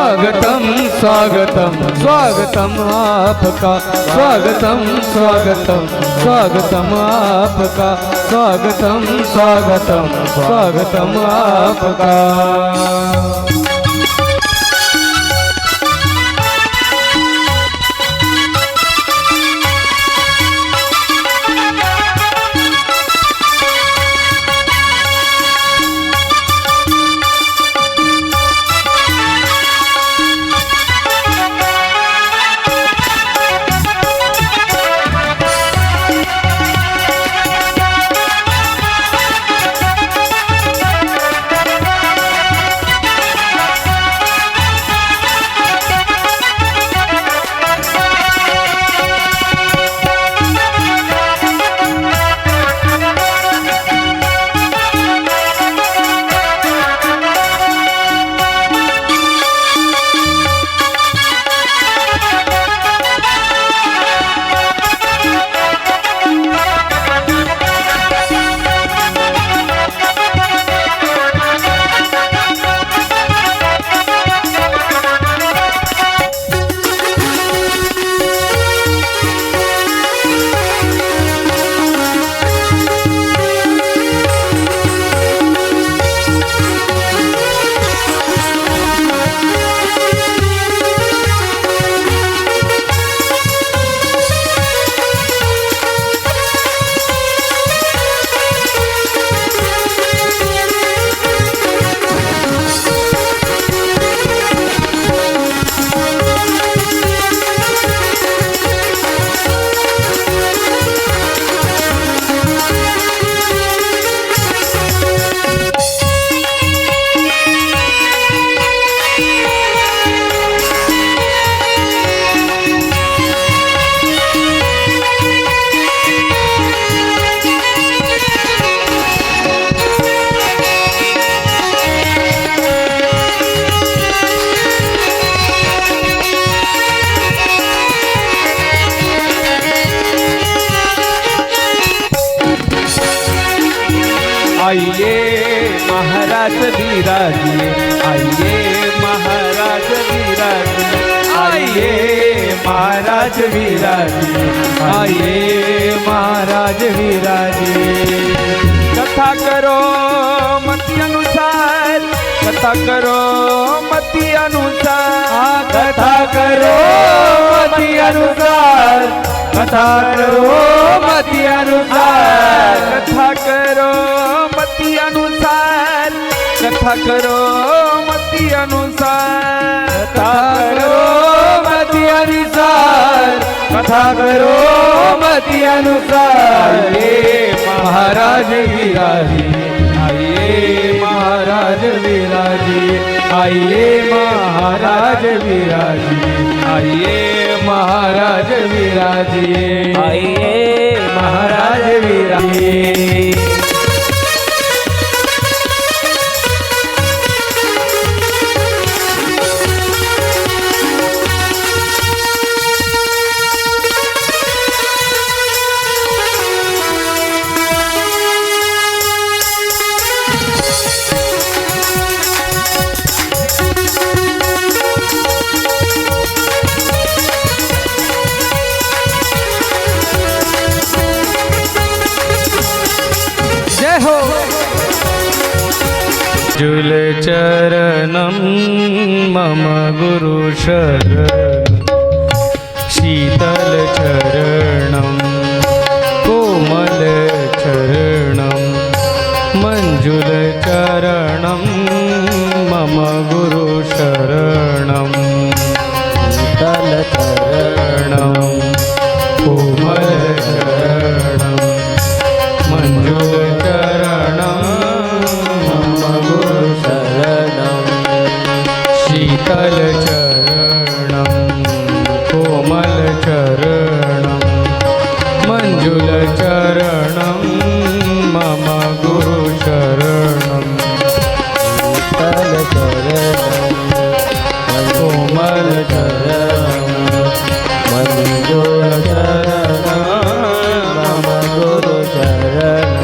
स्वागतम स्वागतम स्वागतम आपका, स्वागतम स्वागतम स्वागतम आपका, स्वागतम स्वागतम स्वागतम आपका। आइए महाराज विराजिए, आइए महाराज विराजिए, आइए महाराज विराजिए, आइए महाराज विराजिए। कथा करो मति अनुसार, कथा करो मति अनुसार, कथा करो मति अनुसार, कथा करो मति अनुसार, कथा करो मति अनुसार, कथा करो मति अनुसार, कथा करो मति अनुसार, कथा करो मति अनुसार। आइए महाराज विराजिए, आइए महाराज विराजिए, आइए महाराज विराजिए, आइए महाराज विराजिए, आइए महाराज विराजिए। जुल चरणं मम गुरु शरणं, शीतल चरणं कोमल चरणं, मंजुल चरणं मम गुरु शरणं, शीतल चरणं कोमल चरणं, मंजुल चरणं शीतल चरणं कोमल चरणं, मंजुल चरणं मम गुरु शरणं, शीतल चरणं कोमल चरणं, मंजुल चरणं मम गुरु शरणं।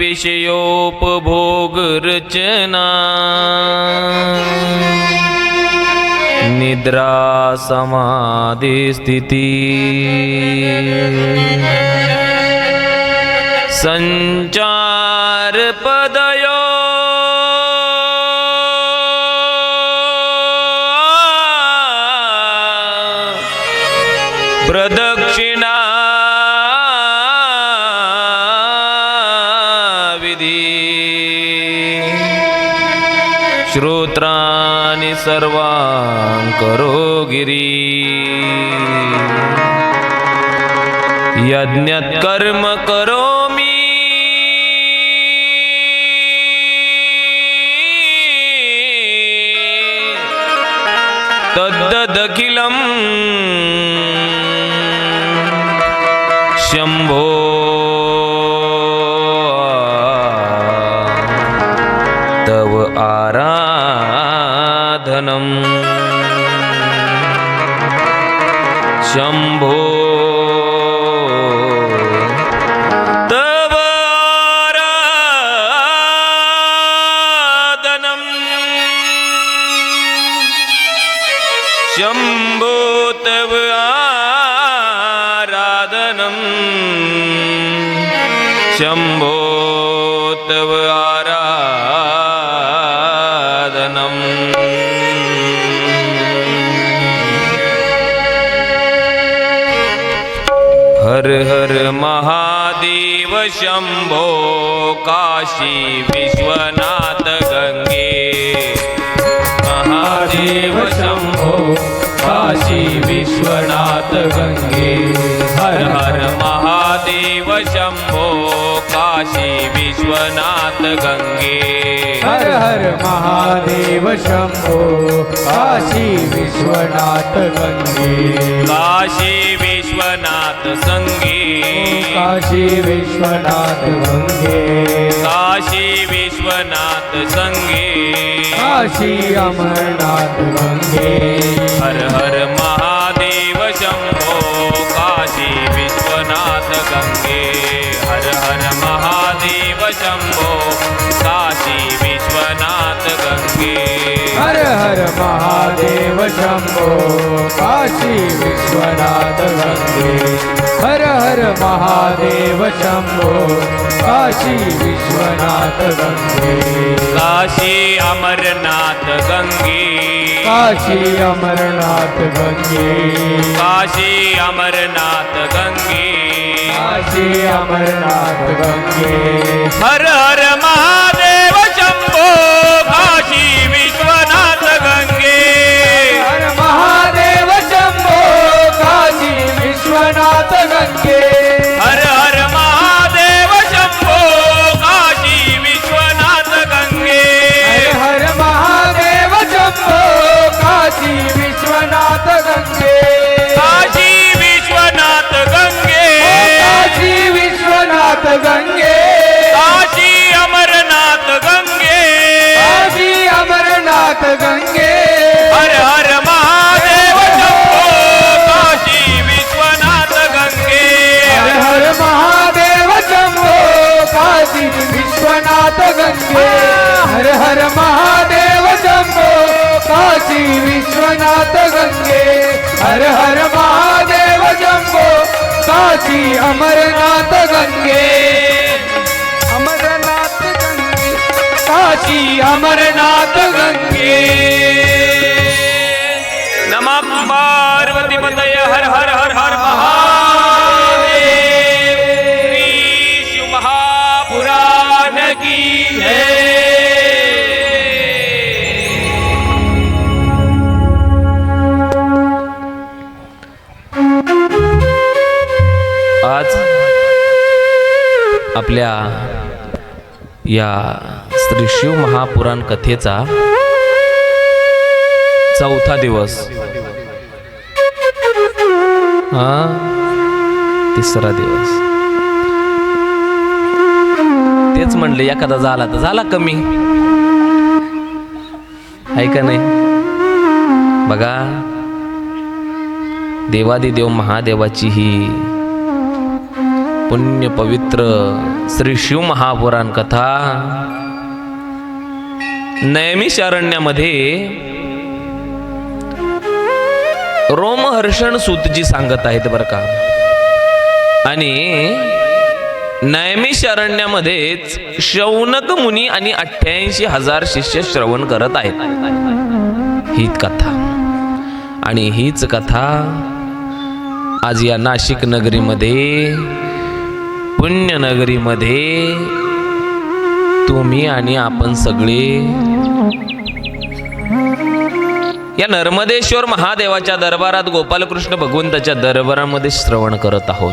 विषयोपभोग रचना निद्रा समाधि स्थिति संचार पदयो प्रदक्षिणा विधि श्रोत्राणि सर्वां करो गिरी यज्ञत् कर्म करोमि तद्दखिलं शंभो तव आराधनं शंभो तव आराधनं शंभो तव आराधनं शंभो तव आराधनं हर हर महादेव शंभो काशी विश्वनाथ गंगे महादेव शंभो काशी विश्वनाथ गंगे हर हर महादेव शंभो काशी विश्वनाथ गंगे हर हर महादेव शंभो काशी विश्वनाथ गंगे काशी विश्वनाथ संगे काशी विश्वनाथ गंगे काशी विश्वनाथ संगे काशी अमरनाथ गंगे हर हर महादेव शंभो काशी विश्वनाथ गंगे हर हर महादेव शंभो काशी विश्वनाथ गंगे हर हर महादेव शंभो काशी विश्वनाथ गंगे हर हर महादेव शंभो काशी विश्वनाथ गंगे काशी अमरनाथ गंगे काशी अमरनाथ गंगे काशी अमरनाथ गंगे काशी अमरनाथ गंगे हर हर महादेव शंभो काशी विश्वनाथ गंगे हर महादेव शंभो काशी विश्वनाथ गंगे हर हर महादेव शंभो काशी विश्वनाथ गंगे हर महादेव शंभो काशी विश्वनाथ गंगे काशी विश्वनाथ गंगे काशी विश्वनाथ गंगे काशी अमरनाथ गंगे काशी अमरनाथ गंगे हर हर महादेव शंभो काशी विश्वनाथ गंगे हर हर महादेव शंभो काशी विश्वनाथ गंगे हर हर महादेव शंभो काशी विश्वनाथ गंगे हर हर महादेव शंभो काशी अमरनाथ गंगे अमरनाथ गंगे काशी अमरनाथ गंगे नमः पार्वती पतये हर हर हर हर महादेव श्री शिव महापुराण की जय आज आपल्या या श्री शिव महापुराण कथेचा चौथा दिवस तिसरा दिवस तेच म्हणले एखादा झाला तर झाला कमी आहे का नाही बघा देवादिदेव महादेवाची ही पुण्य पवित्र श्री शिव महापुराण कथा नैमिषारण्यामध्ये रोमहर्षण सूतजी सांगत आहेत बरं का. आणि नैमिषारण्यामध्येच शौनक मुनी आणि 88,000 शिष्य श्रवण करत आहेत ही कथा. आणि हीच कथा आज या नाशिक नगरीमध्ये, पुण्यनगरीमध्ये तुम्ही आणि आपण सगळे या नर्मदेश्वर महादेवाच्या दरबारात, गोपालकृष्ण भगवंताच्या दरबारामध्ये श्रवण करत आहोत.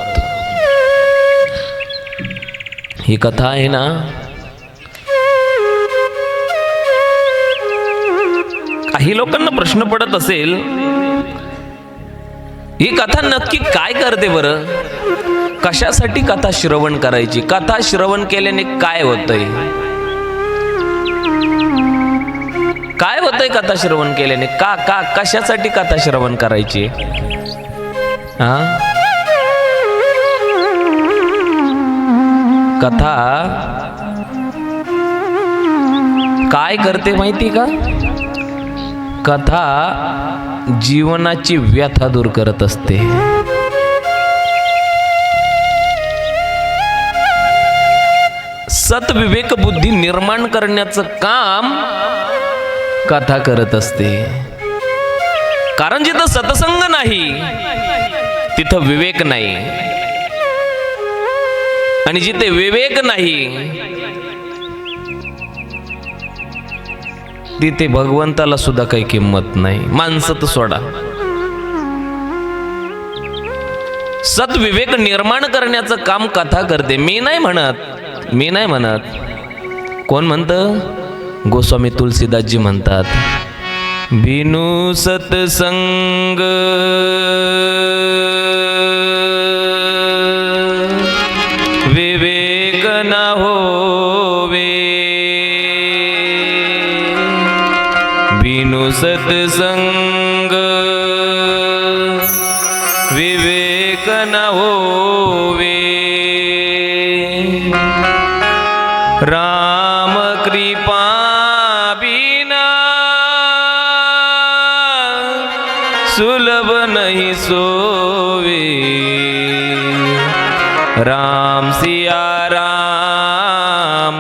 ही कथा आहे ना, काही लोकांना प्रश्न पडत असेल, ही कथा नक्की काय करते बरं? कशासाठी कथा श्रवण करायची? कथा श्रवण केल्याने काय होतंय? काय होतंय कथा श्रवण केल्याने? का कशासाठी कथा श्रवण करायची? हा, कथा काय करते माहिती का? कथा जीवनाची व्यथा दूर करत असते. सतविवेक बुद्धी निर्माण करण्याचं काम कथा करत असते. कारण जिथं सत्संग नाही तिथं विवेक नाही, आणि जिथे विवेक नाही तिथे भगवंताला सुद्धा काही किंमत नाही. माणसं तर सोडा, सतविवेक निर्माण करण्याचं काम कथा करते. मी नाही म्हणत. कोण म्हणतं? गोस्वामी तुलसीदासजी म्हणतात, बिनु सत्संग विवेक न होवे, बिनु सत्संग विवेक न होवे. राम कृपा बिना सुलभ नहीं सोवे. राम सिया राम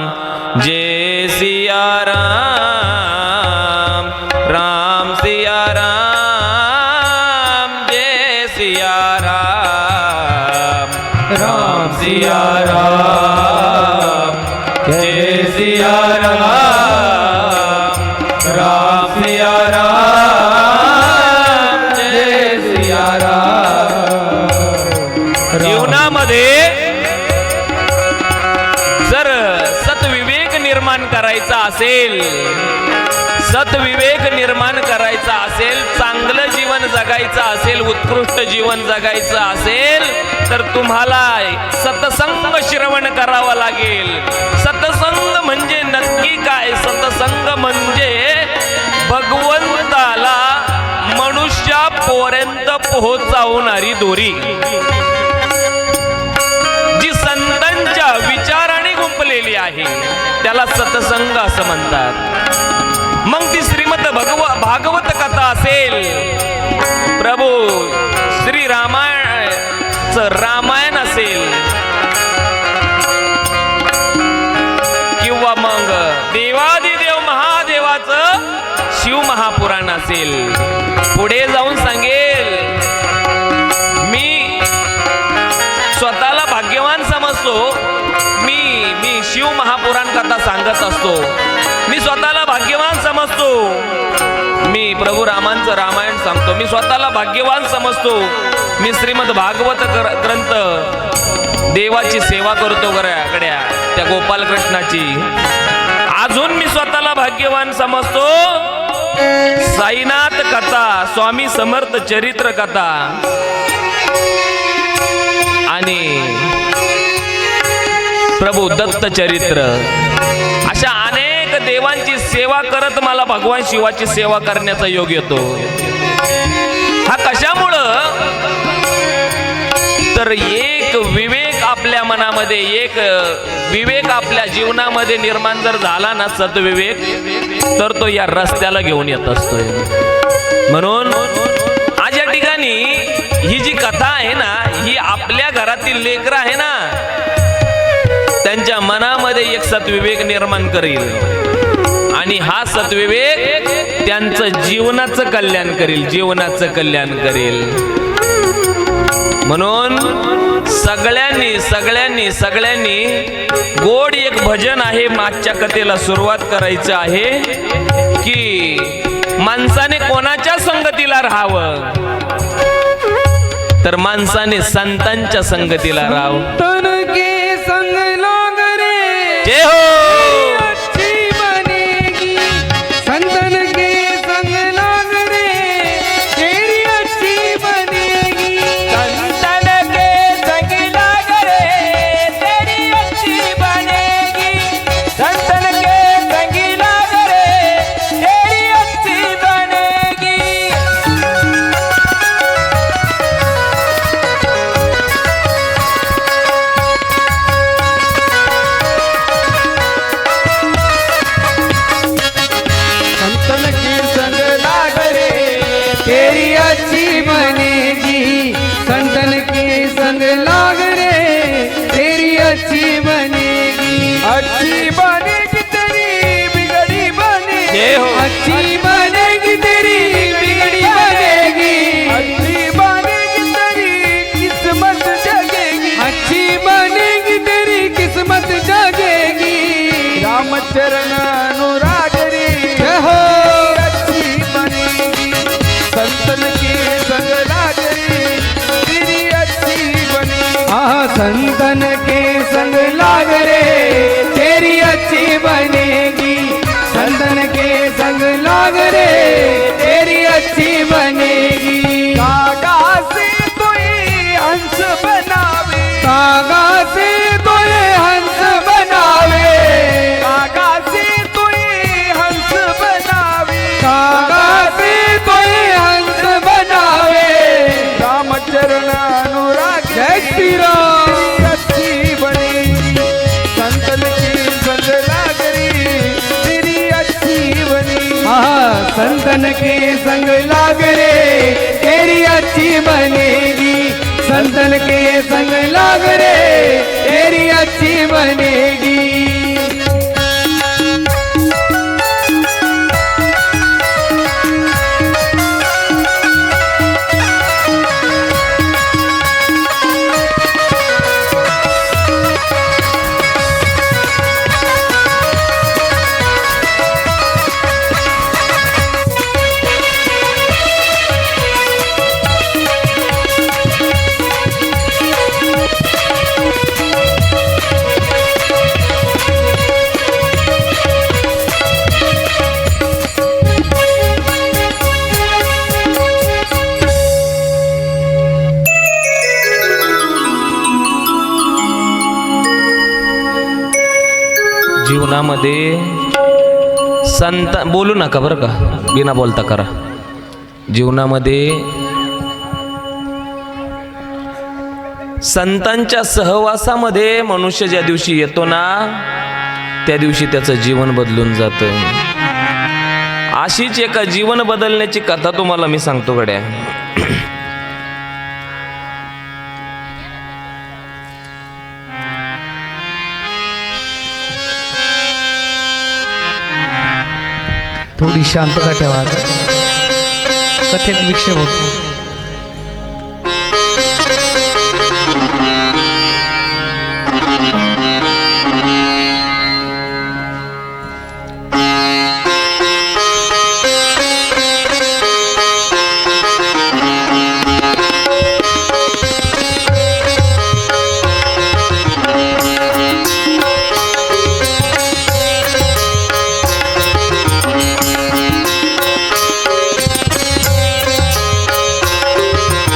जय सिया राम, राम सिया राम जय सिया राम, राम सिया राम जय सिया राम, राम सिया राम जय सिया राम. जीवनामध्ये जर सतविवेक निर्माण करायचा असेल, सतविवेक निर्माण करायचा असेल, चांगलं जीवन जगायचं असेल, उत्कृष्ट जीवन जगायचं असेल, तर तुम्हाला सत्संग श्रवण करावा लागेल. सत्संग म्हणजे नक्की काय? सत्संग म्हणजे भगवंताला मनुष्यापर्यंत पोहोचवणारी दोरी, जी संतांच्या विचाराने गुंपलेली आहे, त्याला सत्संग असं म्हणतात. मग ती श्रीमद भागवत कथा असेल, प्रभू श्री रामायण असेल, किंवा मग देवादिदेव महादेवाचं शिव महापुराण असेल. पुढे जाऊन सांगेल, मी स्वतःला भाग्यवान समजतो, मी शिव महापुराण कथा सांगत असतो, मी स्वतःला भाग्यवान समजतो, मी प्रभू रामांचं रामायण सांगतो, मी स्वतःला भाग्यवान समजतो, मी श्रीमद भागवत ग्रंथ देवाची सेवा करतो गड्या त्या गोपालकृष्णाची. अजून मी स्वतःला भाग्यवान समजतो, साईनाथ कथा, स्वामी समर्थ चरित्र कथा आणि प्रभू दत्त चरित्र, अशा अनेक देवांची सेवा करत मला भगवान शिवाची सेवा करण्याचा योग येतो. हा कशामुळं? तर एक विवेक आपल्या मनात मनामध्ये एक विवेक आपल्या जीवनामध्ये निर्माण जर झाला ना, सद्विवेक, तर तो या रस्त्याला घेऊन येत असतोय. म्हणून आज या ठिकाणी ही जी कथा आहे ना, ही आपल्या घरातील लेकरं आहे ना, त्यांच्या मनामध्ये एक सद्विवेक निर्माण करेल आणि हा सद्विवेक त्यांचं जीवनाचं कल्याण करेल, जीवनाचं कल्याण करेल. म्हणून सगळ्यांनी गोड एक भजन आहे. मागच्या कथेला सुरुवात करायचं आहे की माणसाने कोणाच्या संगतीला राहावं, तर माणसाने संतांच्या संगतीला राहावं. तन के संग लाग रे जय हो. अच्छी बनेगी, संतन के संग लाग रे तेरी अच्छी बनेगी. संतन के संग लाग रे तेरी अच्छी बनेगी. संतन के संग लाग रे तेरी अच्छी बनेगी. संतन के संग लाग रे तेरी अच्छी बनेगी, संतन के संग लाग रे तेरी अच्छी बनेगी. अच्छी बनेगी तेरी बिगड़ी बनेगी. जय हो. अच्छी बनेगी तेरी बिगड़ी बनेगी. अच्छी बनेगी तेरी किस्मत जगेगी. अच्छी बनेगी तेरी किस्मत जगेगी. रामचरण अनुराग रे जय हो. अच्छी बनेगी. संतन के संग लाग रे तेरी अच्छी बनेगी. संतन के संग लाग रे तेरी अच्छी बनेगी. संतन के संग लाग रे तेरी अच्छी बनेगी. कागा से कोई हंस बनावे. कागा से तोरे हंस बनावे. कागा से कोई हंस बनावे. कागा से तोरे हंस बनावे. रामचरण अनुराग जय श्री राम. तेरी अच्छी बनेगी. संतन के संग लाग रे तेरी अच्छी बनेगी. संतन के संग लाग रे तेरी अच्छी बनेगी. संतन के संग लाग रे तेरी अच्छी बनेगी. जीवनामध्ये बोलू नका बरं का, बिना बोलता करा. जीवनामध्ये संतांच्या सहवासामध्ये मनुष्य ज्या दिवशी येतो ना, त्या दिवशी त्याचं जीवन बदलून जातं. अशीच एका जीवन बदलण्याची कथा तुम्हाला मी सांगतो गड्या. थोडी शांतता ठेवा. कथेत विक्षेप होतो.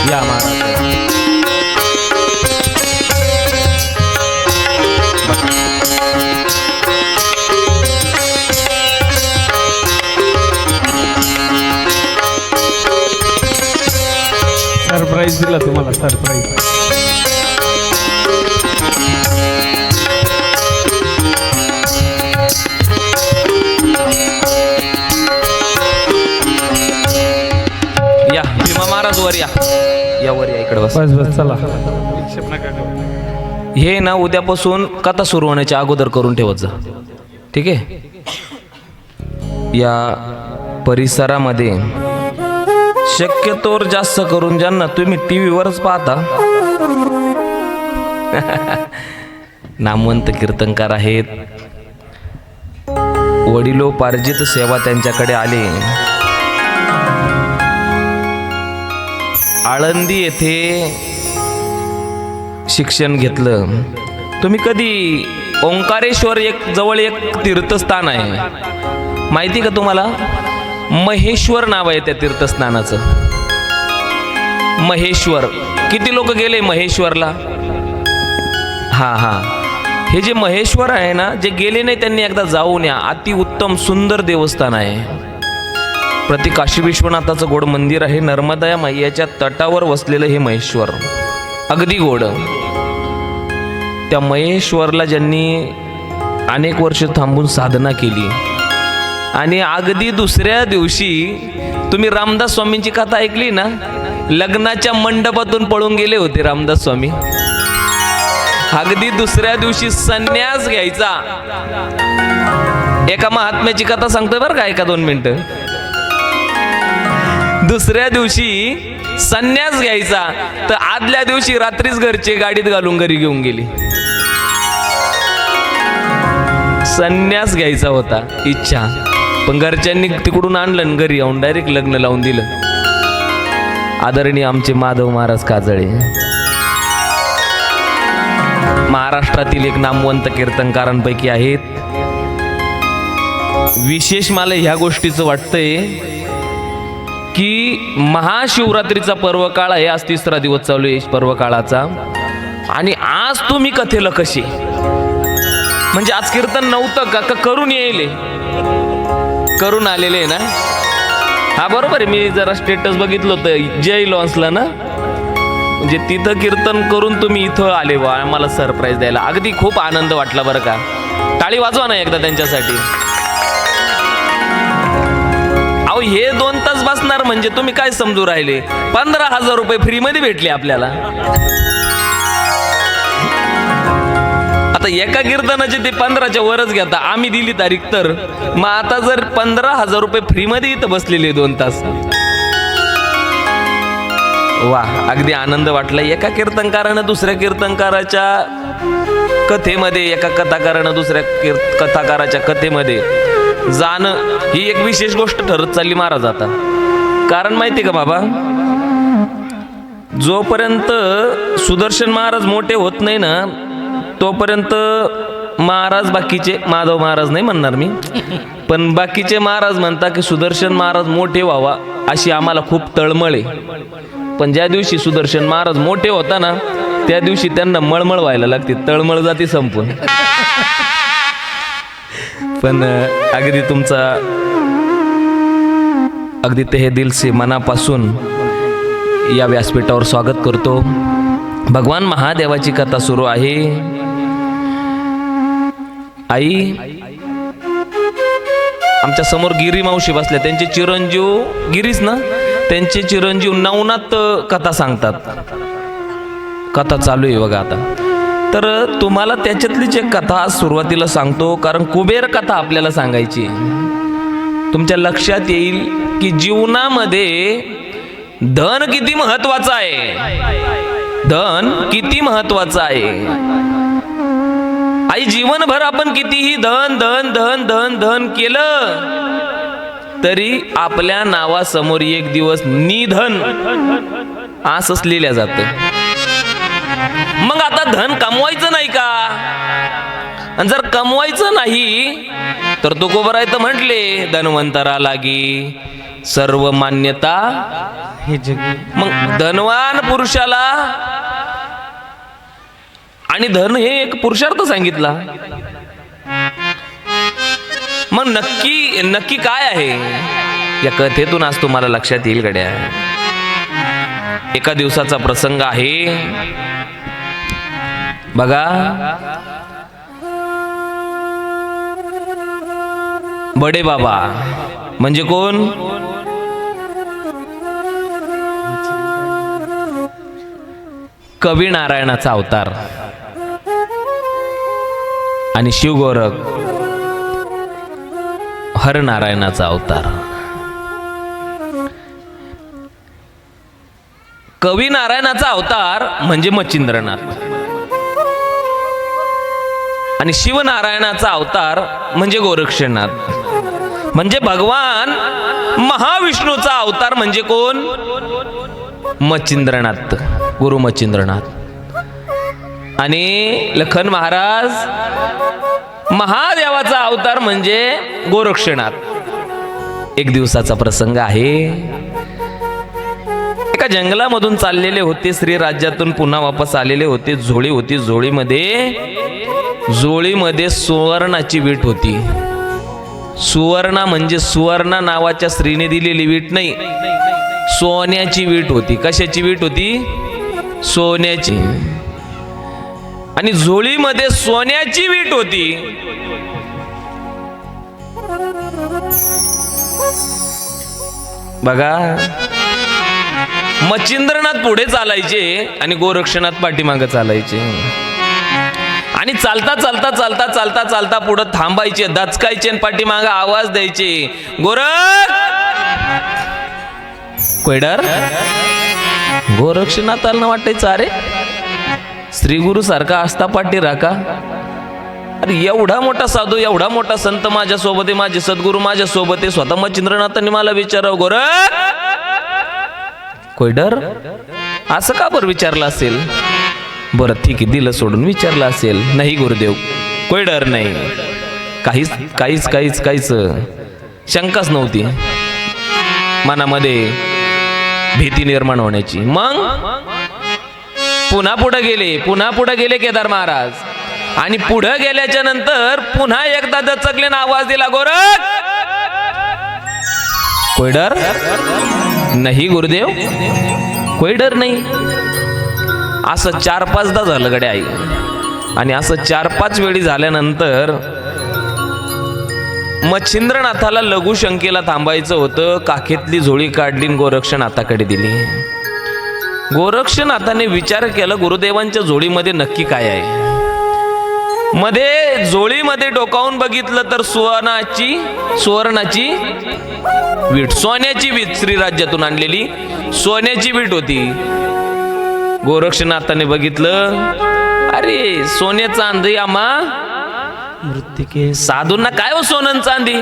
या महाराज. सरप्राईज दिला तुम्हाला, सरप्राईज. वर या, वर या, इकडे बस. बस बस चला. हे ना उद्यापासून कथा सुरू होण्याच्या अगोदर करून ठेवत जा, ठीक आहे. या परिसरामध्ये शक्यतोवर जास्त करून ज्यांना तुम्ही टीव्हीवरच पाहता नामवंत कीर्तनकार आहेत, वडिलोपार्जित सेवा त्यांच्याकडे आले. आळंदी येथे शिक्षण घेतलं. तुम्ही कधी ओंकारेश्वर जवळ एक तीर्थस्थान आहे माहिती का तुम्हाला? महेश्वर नाव आहे त्या तीर्थस्थानाचं, महेश्वर. किती लोक गेले महेश्वरला? हा, हे जे महेश्वर आहे ना, जे गेले नाही त्यांनी एकदा जाऊन या. अति उत्तम सुंदर देवस्थान आहे. प्रति काशी विश्वनाथाचं गोड मंदिर आहे. नर्मदा या मैयाच्या तटावर वसलेलं हे महेश्वर अगदी गोड. त्या महेश्वरला ज्यांनी अनेक वर्ष थांबून साधना केली आणि अगदी दुसऱ्या दिवशी तुम्ही रामदास स्वामींची कथा ऐकली ना, लग्नाच्या मंडपातून पळून गेले होते रामदास स्वामी. अगदी दुसऱ्या दिवशी संन्यास घ्यायचा. एका महात्म्याची कथा सांगतोय बरं का, एका 2 मिनिटं. दुसऱ्या दिवशी संन्यास घ्यायचा तर आदल्या दिवशी रात्रीच घरचे गाडीत घालून घरी घेऊन गेली. संन्यास घ्यायचा होता इच्छा, पण घरच्यांनी तिकडून आणलं आणि घरी येऊन डायरेक्ट लग्न लावून दिलं. आदरणीय आमचे माधव महाराज काजळे महाराष्ट्रातील एक नामवंत कीर्तनकारांपैकी आहेत. विशेष मला ह्या गोष्टीचं वाटतंय की महाशिवरात्रीचा पर्व काळ आहे. आज 3रा दिवस चालू आहे पर्व काळाचा, आणि आज तुम्ही कथेला कशी म्हणजे आज कीर्तन नव्हतं का करून येईल? करून आलेले ना. हा बरोबर आहे. मी जरा स्टेटस बघितलं होतं जय लॉन्सला ना, म्हणजे तिथं कीर्तन करून तुम्ही इथं आले बा आम्हाला सरप्राईज द्यायला. अगदी खूप आनंद वाटला बरं का. टाळी वाजवा ना एकदा त्यांच्यासाठी. अहो हे 2 तास बसणार म्हणजे तुम्ही काय समजू राहिले? 15,000 रुपये फ्रीमध्ये भेटले आपल्याला. आता एका कीर्तनाचे ते 15च्या वरच घेता. आम्ही दिली तारीख तर मग आता जर 15,000 रुपये फ्रीमध्ये इथं बसलेले 2 तास. वा, अगदी आनंद वाटला. एका कीर्तनकारानं दुसऱ्या कीर्तनकाराच्या कथेमध्ये, एका कथाकारानं दुसऱ्या कथाकाराच्या कथेमध्ये जाणं ही एक विशेष गोष्ट ठरत चालली महाराज आता. कारण माहिती का बाबा, जोपर्यंत सुदर्शन महाराज मोठे होत नाही ना तोपर्यंत महाराज बाकीचे, माधव महाराज नाही म्हणणार मी, पण बाकीचे महाराज म्हणतात की सुदर्शन महाराज मोठे व्हावा अशी आम्हाला खूप तळमळ आहे. पण ज्या दिवशी सुदर्शन महाराज मोठे होता ना त्या दिवशी त्यांना मळमळ व्हायला लागते, तळमळ जाती संपून. पण अगदी तुमचा अगदी तहे दिल से मनापासून या व्यासपीठावर स्वागत करतो. भगवान महादेवाची कथा सुरू आहे. आई आमच्या समोर गिरी मावशी बसल्या, त्यांचे चिरंजीव गिरीस ना, त्यांचे चिरंजीव नवनाथ कथा सांगतात. कथा चालू आहे बघा आता. तर तुम्हाला त्याच्यातलीच एक कथा सुरुवातीला सांगतो, कारण कुबेर कथा आपल्याला सांगायची. तुमच्या लक्षात येईल की जीवनामध्ये धन किती महत्वाचं आहे. धन किती महत्वाचं आहे. आई जीवनभर आपण कितीही धन धन धन धन धन केलं तरी आपल्या नावासमोर एक दिवस निधन असंच लिहिलं जातं. मग आता धन कमवायचं नाही का? आणि जर कमवायचं नाही तर तुकोबराय तर म्हटले धनवंतरा लागी सर्व मान्यता हे जग. मग धनवान पुरुषाला आणि धन हे एक पुरुषार्थ सांगितला. मग नक्की काय आहे या कथेतून आज तुम्हाला लक्षात येईल गड्या. एका दिवसाचा प्रसंग आहे बघा. बडे बाबा म्हणजे कोण? कवी नारायणाचा अवतार आणि शिवगोरख हरनारायणाचा अवतार. कवी नारायणाचा अवतार म्हणजे मच्छिंद्रनाथ आणि शिवनारायणाचा अवतार म्हणजे गोरक्षनाथ. म्हणजे भगवान महाविष्णूचा अवतार म्हणजे कोण? मच्छिंद्रनाथ, गुरु मच्छिंद्रनाथ. आणि लखन महाराज महादेवाचा अवतार म्हणजे गोरक्षनाथ. एक दिवसाचा प्रसंग आहे. एका जंगलामधून चाललेले होते, श्री राज्यातून पुन्हा वापस आलेले होते. झोळी होती, झोळीमध्ये सुवर्णाची वीट होती. सुवर्णा म्हणजे सुवर्णा नावाच्या स्त्रीने दिलेली वीट नाही, सोन्याची वीट होती. कशाची वीट होती? सोन्याची. आणि झोळीमध्ये सोन्याची वीट होती. बघा, मच्छिंद्रनाथ पुढे चालायचे आणि गोरक्षनाथ पाठीमागे चालायचे. आणि चालता चालता चालता चालता चालता पुढे थांबायचे, दचकायचे आणि पाठीमागे आवाज द्यायचे, गोरख कोयडर. गोरक्षनाथाला वाटायचं अरे श्री गुरु सारखा आस्था पाठी राखा. अरे एवढा मोठा साधू, एवढा मोठा संत माझ्या सोबत आहे, माझे सद्गुरू माझ्या सोबत आहे. स्वतः मच्छिंद्रनाथांनी मला विचारावं, गोरख कोयडर असं का बरं विचारलं असेल? बरं ठीक आहे, दिलं सोडून. विचारलं असेल, नाही गुरुदेव कोयडर नाही. काहीच काहीच काहीच काहीच शंकाच नव्हती मनामध्ये भीती निर्माण होण्याची. मग पुन्हा पुढे गेले केदार महाराज. आणि पुढे गेल्याच्या नंतर पुन्हा एकदा दचकलेन आवाज दिला, गोरख कोयडर. नाही गुरुदेव कोयडर नाही. असं 4-5दा झालं गड्या आई. आणि असं 4-5 वेळी झाल्यानंतर मच्छिंद्रनाथाला लघुशंकेला थांबायचं होतं. काखेतली झोळी काढली, गोरक्षनाथाकडे दिली. गोरक्षनाथाने विचार केला, गुरुदेवांच्या झोळीमध्ये नक्की काय आहे. मध्ये झोळीमध्ये डोकावून बघितलं तर सुवर्णाची वीट, सोन्याची वीट, श्री राज्यातून आणलेली सोन्याची वीट होती. गोरक्षनाथाने बघितलं, अरे सोने चांदी आम्हा मृत्तिके साधूंना काय हो सोनं चांदी.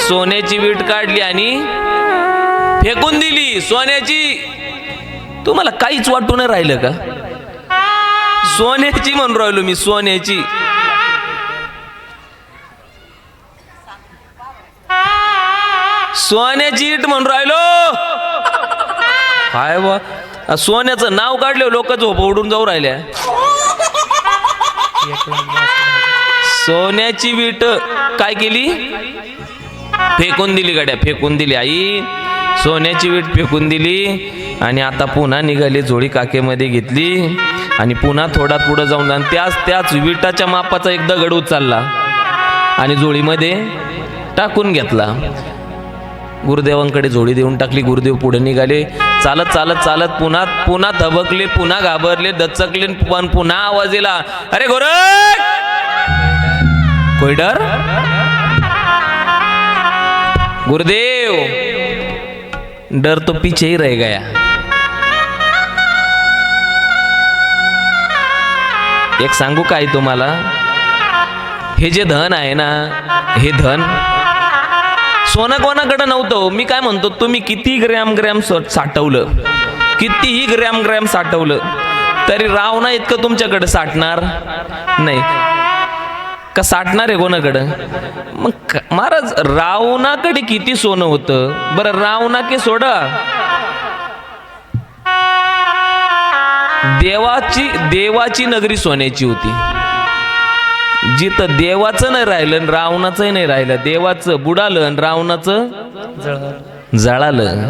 सोन्याची वीट काढली आणि फेकून दिली सोन्याची. तुम्हाला काहीच वाटून राहिलं का? सोन्याची म्हणून राहिलो मी, सोन्याची. सोन्याची ईट म्हणून राहिलो. काय बा, सोन्याचं नाव काढले लोक झोप उडून जाऊ राहिल्या. सोन्याची वीट काय केली? फेकून दिली गड्या, फेकून दिली. आई सोन्याची वीट फेकून दिली. आणि आता पुन्हा निघाली, झोळी काकेमध्ये घेतली आणि पुन्हा थोडा पुढे जाऊन आणि त्याच विटाच्या मापाचा एक दगड उचलला आणि झोळीमध्ये टाकून घेतला. गुरुदेवांकडे झोळी देऊन टाकली. गुरुदेव पुढे निघाले. चालत चालत चालत पुन्हा धबकले, पुन्हा घाबरले, दचकले. पण पुन्हा आवाज दिला, अरे गोरख कोयडर. गुरुदेव डर तो पीछे ही रह गया. एक सांगू काय तुम्हाला, हे जे धन आहे ना, हे धन सोनं कोणाकडे नव्हतं. मी काय म्हणतो, तुम्ही किती ग्रॅम साठवलं, कितीही ग्रॅम साठवलं तरी रावणा इतकं तुमच्याकडे साठणार नाही का? साठणार आहे कोणाकडं? मग महाराज रावणाकडे किती सोनं होतं बरं? रावणा के सोडा, देवाची नगरी सोन्याची होती. जिथं देवाचं नाही राहिलं, रावणाचं नाही राहिलं, देवाचं बुडालं आणि रावणाचं जळालं,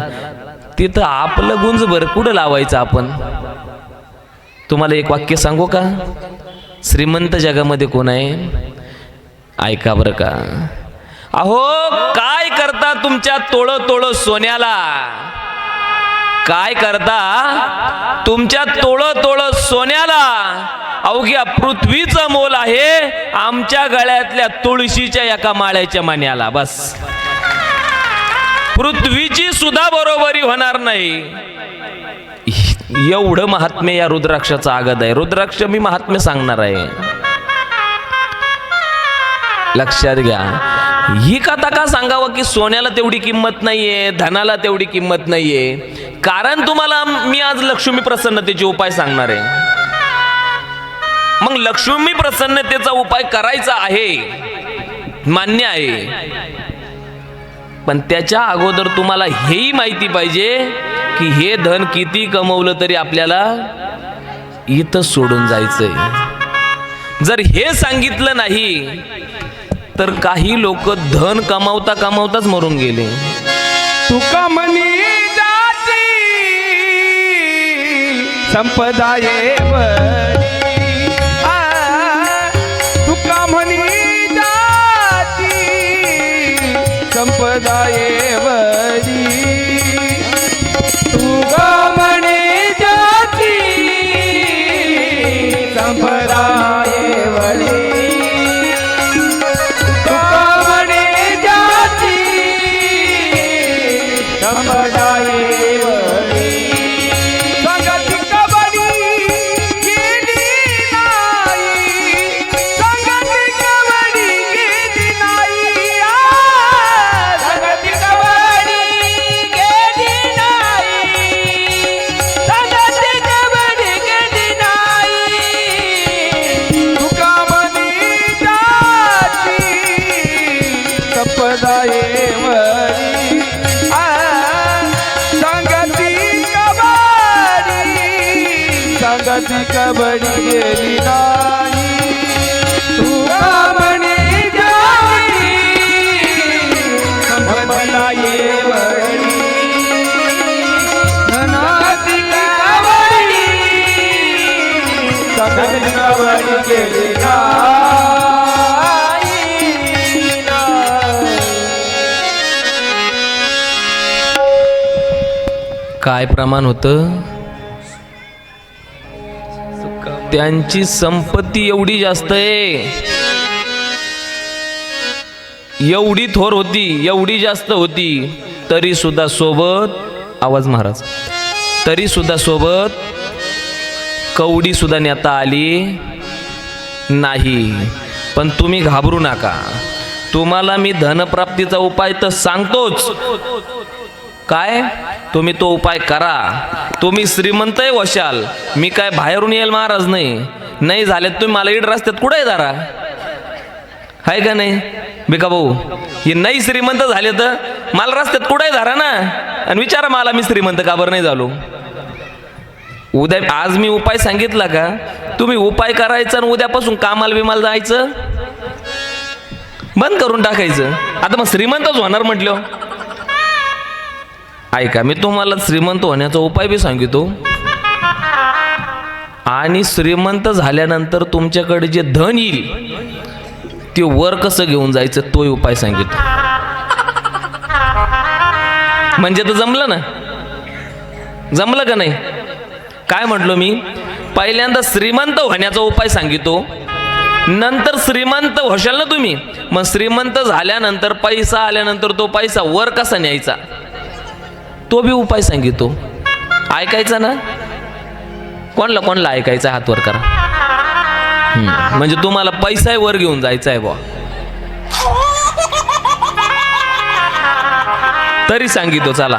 तिथं आपलं गुंज भर कुठं लावायचं आपण? तुम्हाला एक वाक्य सांगू का? श्रीमंत जगामध्ये कोण आहे? ऐका बरं का. अहो काय करता तुमच्या तोळ सोन्याला? काय करता, तुमच्या तोळ सोन्याला अवघ्या पृथ्वीचं मोल आहे आमच्या गळ्यातल्या तुळशीच्या एका माळ्याच्या मान्याला. बस, पृथ्वीची सुद्धा बरोबरी होणार नाही. एवढं महात्म्य या रुद्राक्षाचं आगद आहे. रुद्राक्ष मी महात्म्य सांगणार आहे, लक्षात घ्या. ही कथा का सांगावं की सोन्याला तेवढी किंमत नाहीये, धनाला तेवढी किंमत नाहीये? कारण तुम्हाला मी आज लक्ष्मी प्रसन्नतेचे उपाय सांगणार आहे. मग लक्ष्मी प्रसन्नतेचा उपाय करायचा आहे, मान्य आहे, पण त्याच्या अगोदर तुम्हाला हेही माहिती पाहिजे की हे धन किती कमवलं तरी आपल्याला इथं सोडून जायचंय. जर हे सांगितलं नाही तर काही लोक धन कमावता कमावताच मरून गेले. तुका म्हणी जाती संपदा येवरी, तुका म्हणी जाती संपदा येवरी, तुका म्हणी जाती संपदा येवरी, कबड्डी गेली नाही, तुका म्हणे जाती संपदा येवरी, धनाची कबड्डी संगती कबड्डी गेली नाही. काय प्रमाण होतं? त्यांची संपत्ती एवढी जास्त आहे, एवढी थोर होती, एवढी जास्त होती, तरी सुद्धा सोबत, आवाज महाराज, तरी सुद्धा सोबत कवडी सुद्धा नेता आली नाही. पण तुम्ही घाबरू नका, तुम्हाला मी धनप्राप्तीचा उपाय तर सांगतोच. काय, तुम्ही तो उपाय करा, तुम्ही श्रीमंतही वशाल. मी काय बाहेरून येईल महाराज नाही झाले तुम्ही मला इड रस्त्यात कुठे दारा आहे का नाही बिका भाऊ? हे नाही श्रीमंत झाले तर मला रस्त्यात कुठे धारा ना, आणि विचारा मला मी श्रीमंत का बरं नाही झालो. उद्या आज मी उपाय सांगितला का, तुम्ही उपाय करायचा आणि उद्यापासून कामाला बिमाला जायचं बंद करून टाकायचं. आता मग श्रीमंतच होणार म्हटलं. ऐका, मी तुम्हाला श्रीमंत होण्याचा उपाय बी सांगितो, आणि श्रीमंत झाल्यानंतर तुमच्याकडे जे धन येईल ते वर कसं घेऊन जायचं तोही उपाय सांगितो. म्हणजे तर जमलं ना, जमलं का नाही? काय म्हटलो मी? पहिल्यांदा श्रीमंत होण्याचा उपाय सांगितो, नंतर श्रीमंत होशाल ना तुम्ही, मग श्रीमंत झाल्यानंतर पैसा आल्यानंतर तो पैसा वर कसा न्यायचा तो बी उपाय सांगितो. ऐकायचा ना? कोणला कोणला ऐकायचा हात वर करा. म्हणजे तुम्हाला पैसा वर घेऊन जायचा आहे बुवा, तरी सांगितो. चला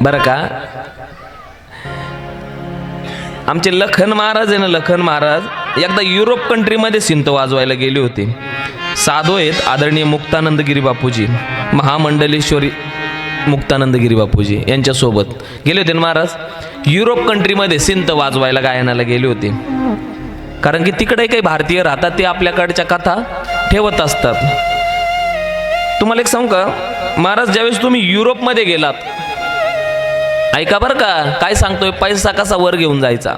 बरं का, आमचे लखन महाराज आहे ना, लखन महाराज एकदा युरोप कंट्रीमध्ये सिंत वाजवायला गेले होते. साधू आहेत आदरणीय मुक्तानंदगिरी बापूजी, महामंडलेश्वरी मुक्तानंदगिरी बापूजी यांच्यासोबत गेले होते ना महाराज. युरोप कंट्रीमध्ये सिंत वाजवायला, गायनाला गेले होते. कारण की तिकडे काही भारतीय राहतात, ते आपल्याकडच्या कथा ठेवत असतात. तुम्हाला एक सांगू का महाराज, ज्यावेळेस तुम्ही युरोपमध्ये गेलात, ऐका बरं का काय सांगतोय, पैसा कसा वर घेऊन जायचा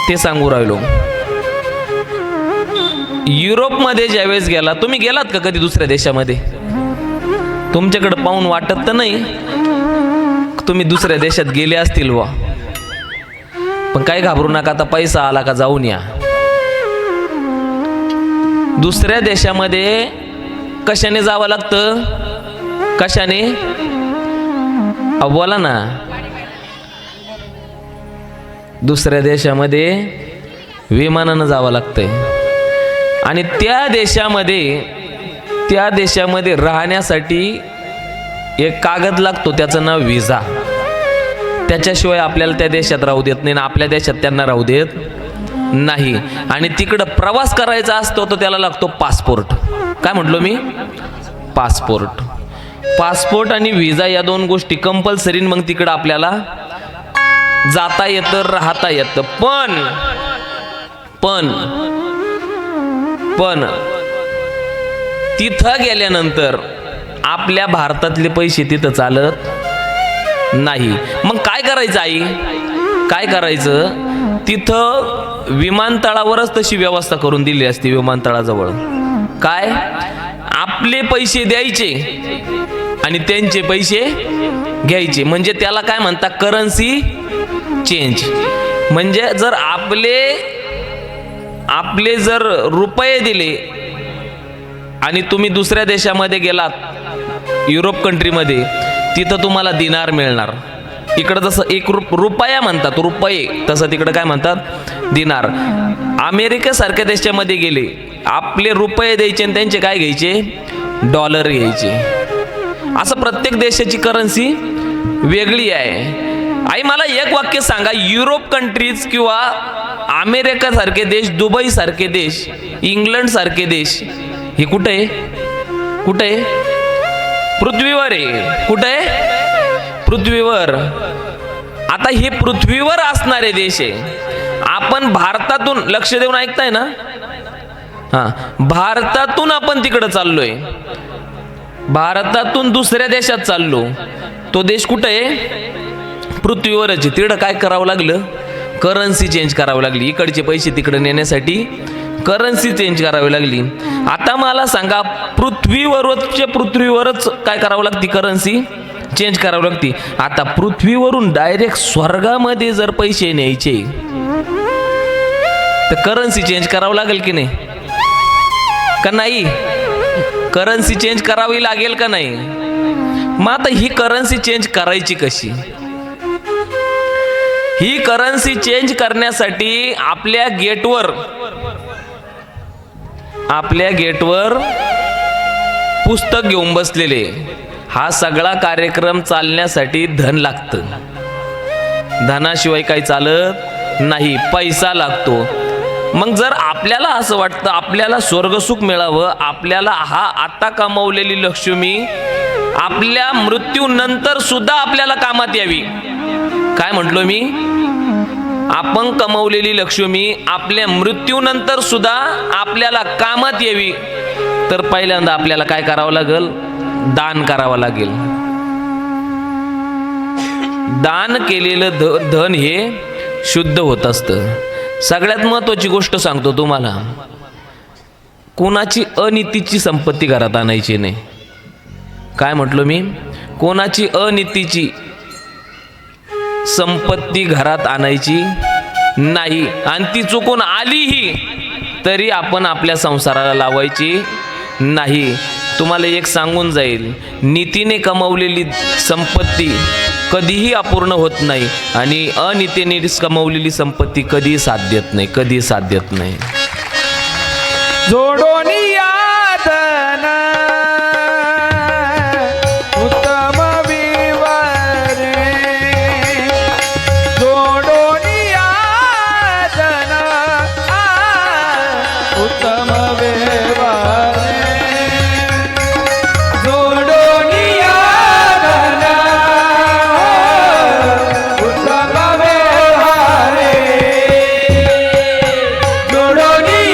ते सांगू राहिलो. युरोपमध्ये ज्यावेळेस गेला, तुम्ही गेलात का कधी दुसऱ्या देशामध्ये? तुमच्याकडे पाहून वाटत तर नाही तुम्ही दुसऱ्या देशात गेले असतील वा, पण काय घाबरू नका, आता पैसा आला का जाऊन या. दुसऱ्या देशामध्ये कशाने जावं लागतं? कशाने? बोला ना. दुसऱ्या देशामध्ये विमानानं जावं लागतंय. आणि त्या देशामध्ये राहण्यासाठी एक कागद लागतो, त्याचं नाव व्हिसा. त्याच्याशिवाय आपल्याला त्या देशात राहू देत नाही, आपल्या देशात त्यांना राहू देत नाही. आणि तिकडं प्रवास करायचा असतो तर त्याला लागतो पासपोर्ट. काय म्हटलो मी? पासपोर्ट. पासपोर्ट आणि व्हिसा या दोन गोष्टी कंपल्सरी. मग तिकडं आपल्याला जाता येतं, राहता येतं. पण तिथं गेल्यानंतर आपल्या भारतातले पैसे तिथं चालत नाही. मग काय करायचं आई? काय करायचं? तिथं विमानतळावरच तशी व्यवस्था करून दिली असती. विमानतळाजवळ काय, आपले पैसे द्यायचे आणि त्यांचे पैसे घ्यायचे. म्हणजे त्याला काय म्हणतात? Currency change. म्हणजे जर आपले जर रुपये दिले आणि तुम्ही दुसऱ्या देशामध्ये गेलात, युरोप कंट्रीमध्ये, तिथं तुम्हाला दिनार मिळणार. इकडं जसं एक रुपया म्हणतात रुपये, तसं तिकडं काय म्हणतात? दिनार. अमेरिकेसारख्या देशामध्ये गेले, आपले रुपये द्यायचे आणि त्यांचे काय घ्यायचे? डॉलर घ्यायचे. असं प्रत्येक देशाची करन्सी वेगळी आहे. आई मला एक वाक्य सांगा, युरोप कंट्रीज किंवा अमेरिका सारखे देश, दुबई सारखे देश, इंग्लंड सारखे देश, हे कुठे आहे? कुठे आहे? पृथ्वीवर आहे. कुठे आहे? पृथ्वीवर. आता हे पृथ्वीवर असणारे देश आहे. आपण भारतातून, लक्ष देऊन ऐकताय ना? भारतातून आपण तिकडे चाललोय, भारतातून दुसऱ्या देशात चाललो. तो देश कुठे आहे? पृथ्वीवरच आहे. तिकडं काय करावं लागलं? करन्सी चेंज करावी लागली. इकडचे पैसे तिकडे नेण्यासाठी करन्सी चेंज करावी लागली. आता मला सांगा, पृथ्वीवरच काय करावं लागते? करन्सी चेंज करावी लागते. आता पृथ्वीवरून डायरेक्ट स्वर्गामध्ये जर पैसे न्यायचे तर करन्सी चेंज करावं लागेल की नाही? का नाही? करन्सी चेंज करावी लागेल का नाही? मग आता ही करन्सी चेंज करायची कशी? ही करन्सी चेंज करण्यासाठी आपल्या गेटवर पुस्तक घेऊन बसलेले. हा सगळा कार्यक्रम चालण्यासाठी धन लागतं. धनाशिवाय काही चालत नाही, पैसा लागतो. मग जर आपल्याला असं वाटतं आपल्याला स्वर्गसुख मिळावं, आपल्याला हा आता कमवलेली लक्ष्मी आपल्या मृत्यूनंतर सुद्धा आपल्याला कामात यावी. काय म्हटलो मी? आपण कमवलेली लक्ष्मी आपल्या मृत्यूनंतर सुद्धा आपल्याला कामात यावी, तर पहिल्यांदा आपल्याला काय करावं लागेल? दान करावं लागेल. दान केलेलं धन हे शुद्ध होत असतं. सगळ्यात महत्वाची गोष्ट सांगतो तुम्हाला, कोणाची अनितीची संपत्ती घरात आणायची नाही. काय म्हटलो मी? कोणाची अनितीची संपत्ती घरात आणायची नाही. आणि ती चुकून आलीही तरी आपण आपल्या संसाराला लावायची नाही. तुम्हाला एक सांगून जाईल, नीतीने कमवलेली संपत्ती कधीही अपूर्ण होत नाही आणि अनितीने कमवलेली संपत्ती कधीही साथ देत नाही, कधीही साथ देत नाही. जोडोनी यादन उत्तम विवारे, जोडोनी यादन उत्तम विवारे, जोडोनी यादन उत्तम व्यवहारे, जोडोनी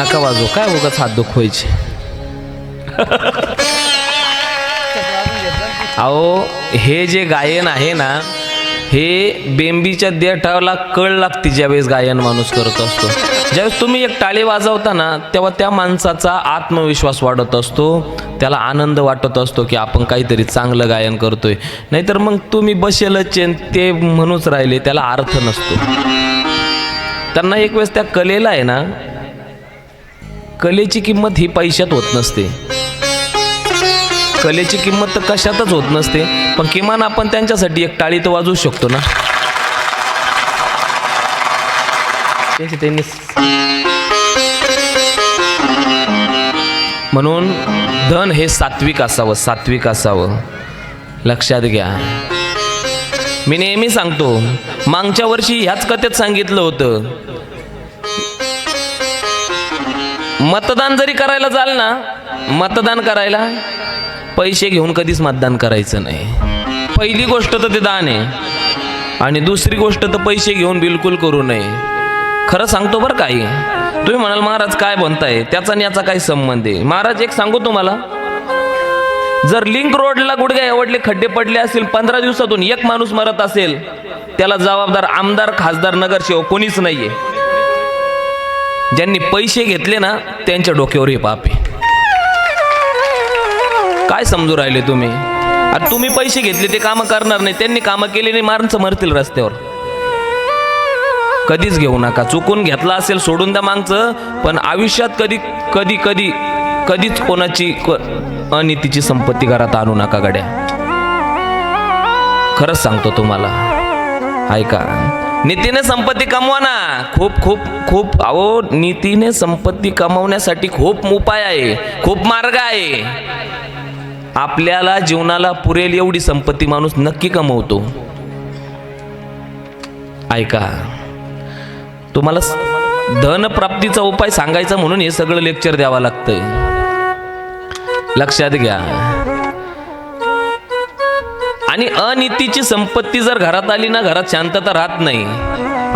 नका वाजव, काय उगाच हात दुखवायचे. अहो हे जे गायन आहे ना, हे बेंबीच्या देठाला कळ लागते ज्यावेळेस गायन माणूस करत असतो. ज्यावेळेस तुम्ही एक टाळी वाजवता ना, तेव्हा त्या माणसाचा आत्मविश्वास वाढत असतो, त्याला आनंद वाटत असतो की आपण काहीतरी चांगलं गायन करतोय. नाहीतर मग तुम्ही बसेलच ते म्हणूच राहिले, त्याला अर्थ नसतो. त्यांना एक वेळेस त्या कलेला आहे ना, कलेची किंमत ही पैशात होत नसते, कलेची किंमत तर कशातच होत नसते. पण किमान आपण त्यांच्यासाठी एक टाळी तर वाजवू शकतो ना. त्यांनी म्हणून धन हे सात्विक असावं, सात्विक असावं, लक्षात घ्या. मी नेहमी सांगतो, मागच्या वर्षी ह्याच कथेत सांगितलं होतं, मतदान जरी करायला जाल ना, मतदान करायला पैसे घेऊन कधीच मतदान करायचं नाही. पहिली गोष्ट तर ते दान आहे, आणि दुसरी गोष्ट तर पैसे घेऊन बिलकुल करू नये. खरं सांगतो बरं. काही तुम्ही म्हणाल महाराज काय म्हणताय, त्याचा आणि याचा काही संबंध आहे. महाराज एक सांगू तुम्हाला, जर लिंक रोडला गुडघे एवढले खड्डे पडले असतील, 15 दिवसातून एक माणूस मरत असेल, त्याला जबाबदार आमदार, खासदार, नगरसेवक कोणीच नाहीये. ज्यांनी पैसे घेतले ना, त्यांच्या डोक्यावर हे पाप आहे. काय समजू राहिले तुम्ही? आता तुम्ही पैसे घेतले, ते कामं करणार नाही, त्यांनी कामं केली नाही, माणसं मरतील रस्त्यावर. कधीच घेऊ नका. चुकून घेतला असेल सोडून द्या मागचं, पण आयुष्यात कधीच कोणाची अनितीची संपत्ती घरात आणू नका गड्या. खरंच सांगतो तुम्हाला, ऐका. नीतीने संपत्ती कमवा ना, खूप अहो, नीतीने संपत्ती कमवण्यासाठी खूप उपाय आहे, खूप मार्ग आहे. आपल्याला जीवनाला पुरेल एवढी संपत्ती माणूस नक्की कमवतो. ऐका, तुम्हाला धनप्राप्तीचा उपाय सांगायचा म्हणून हे सगळं लेक्चर द्यावं लागतंय, लक्षात घ्या. आणि अनितीची संपत्ती जर घरात आली ना, घरात शांतता राहत नाही,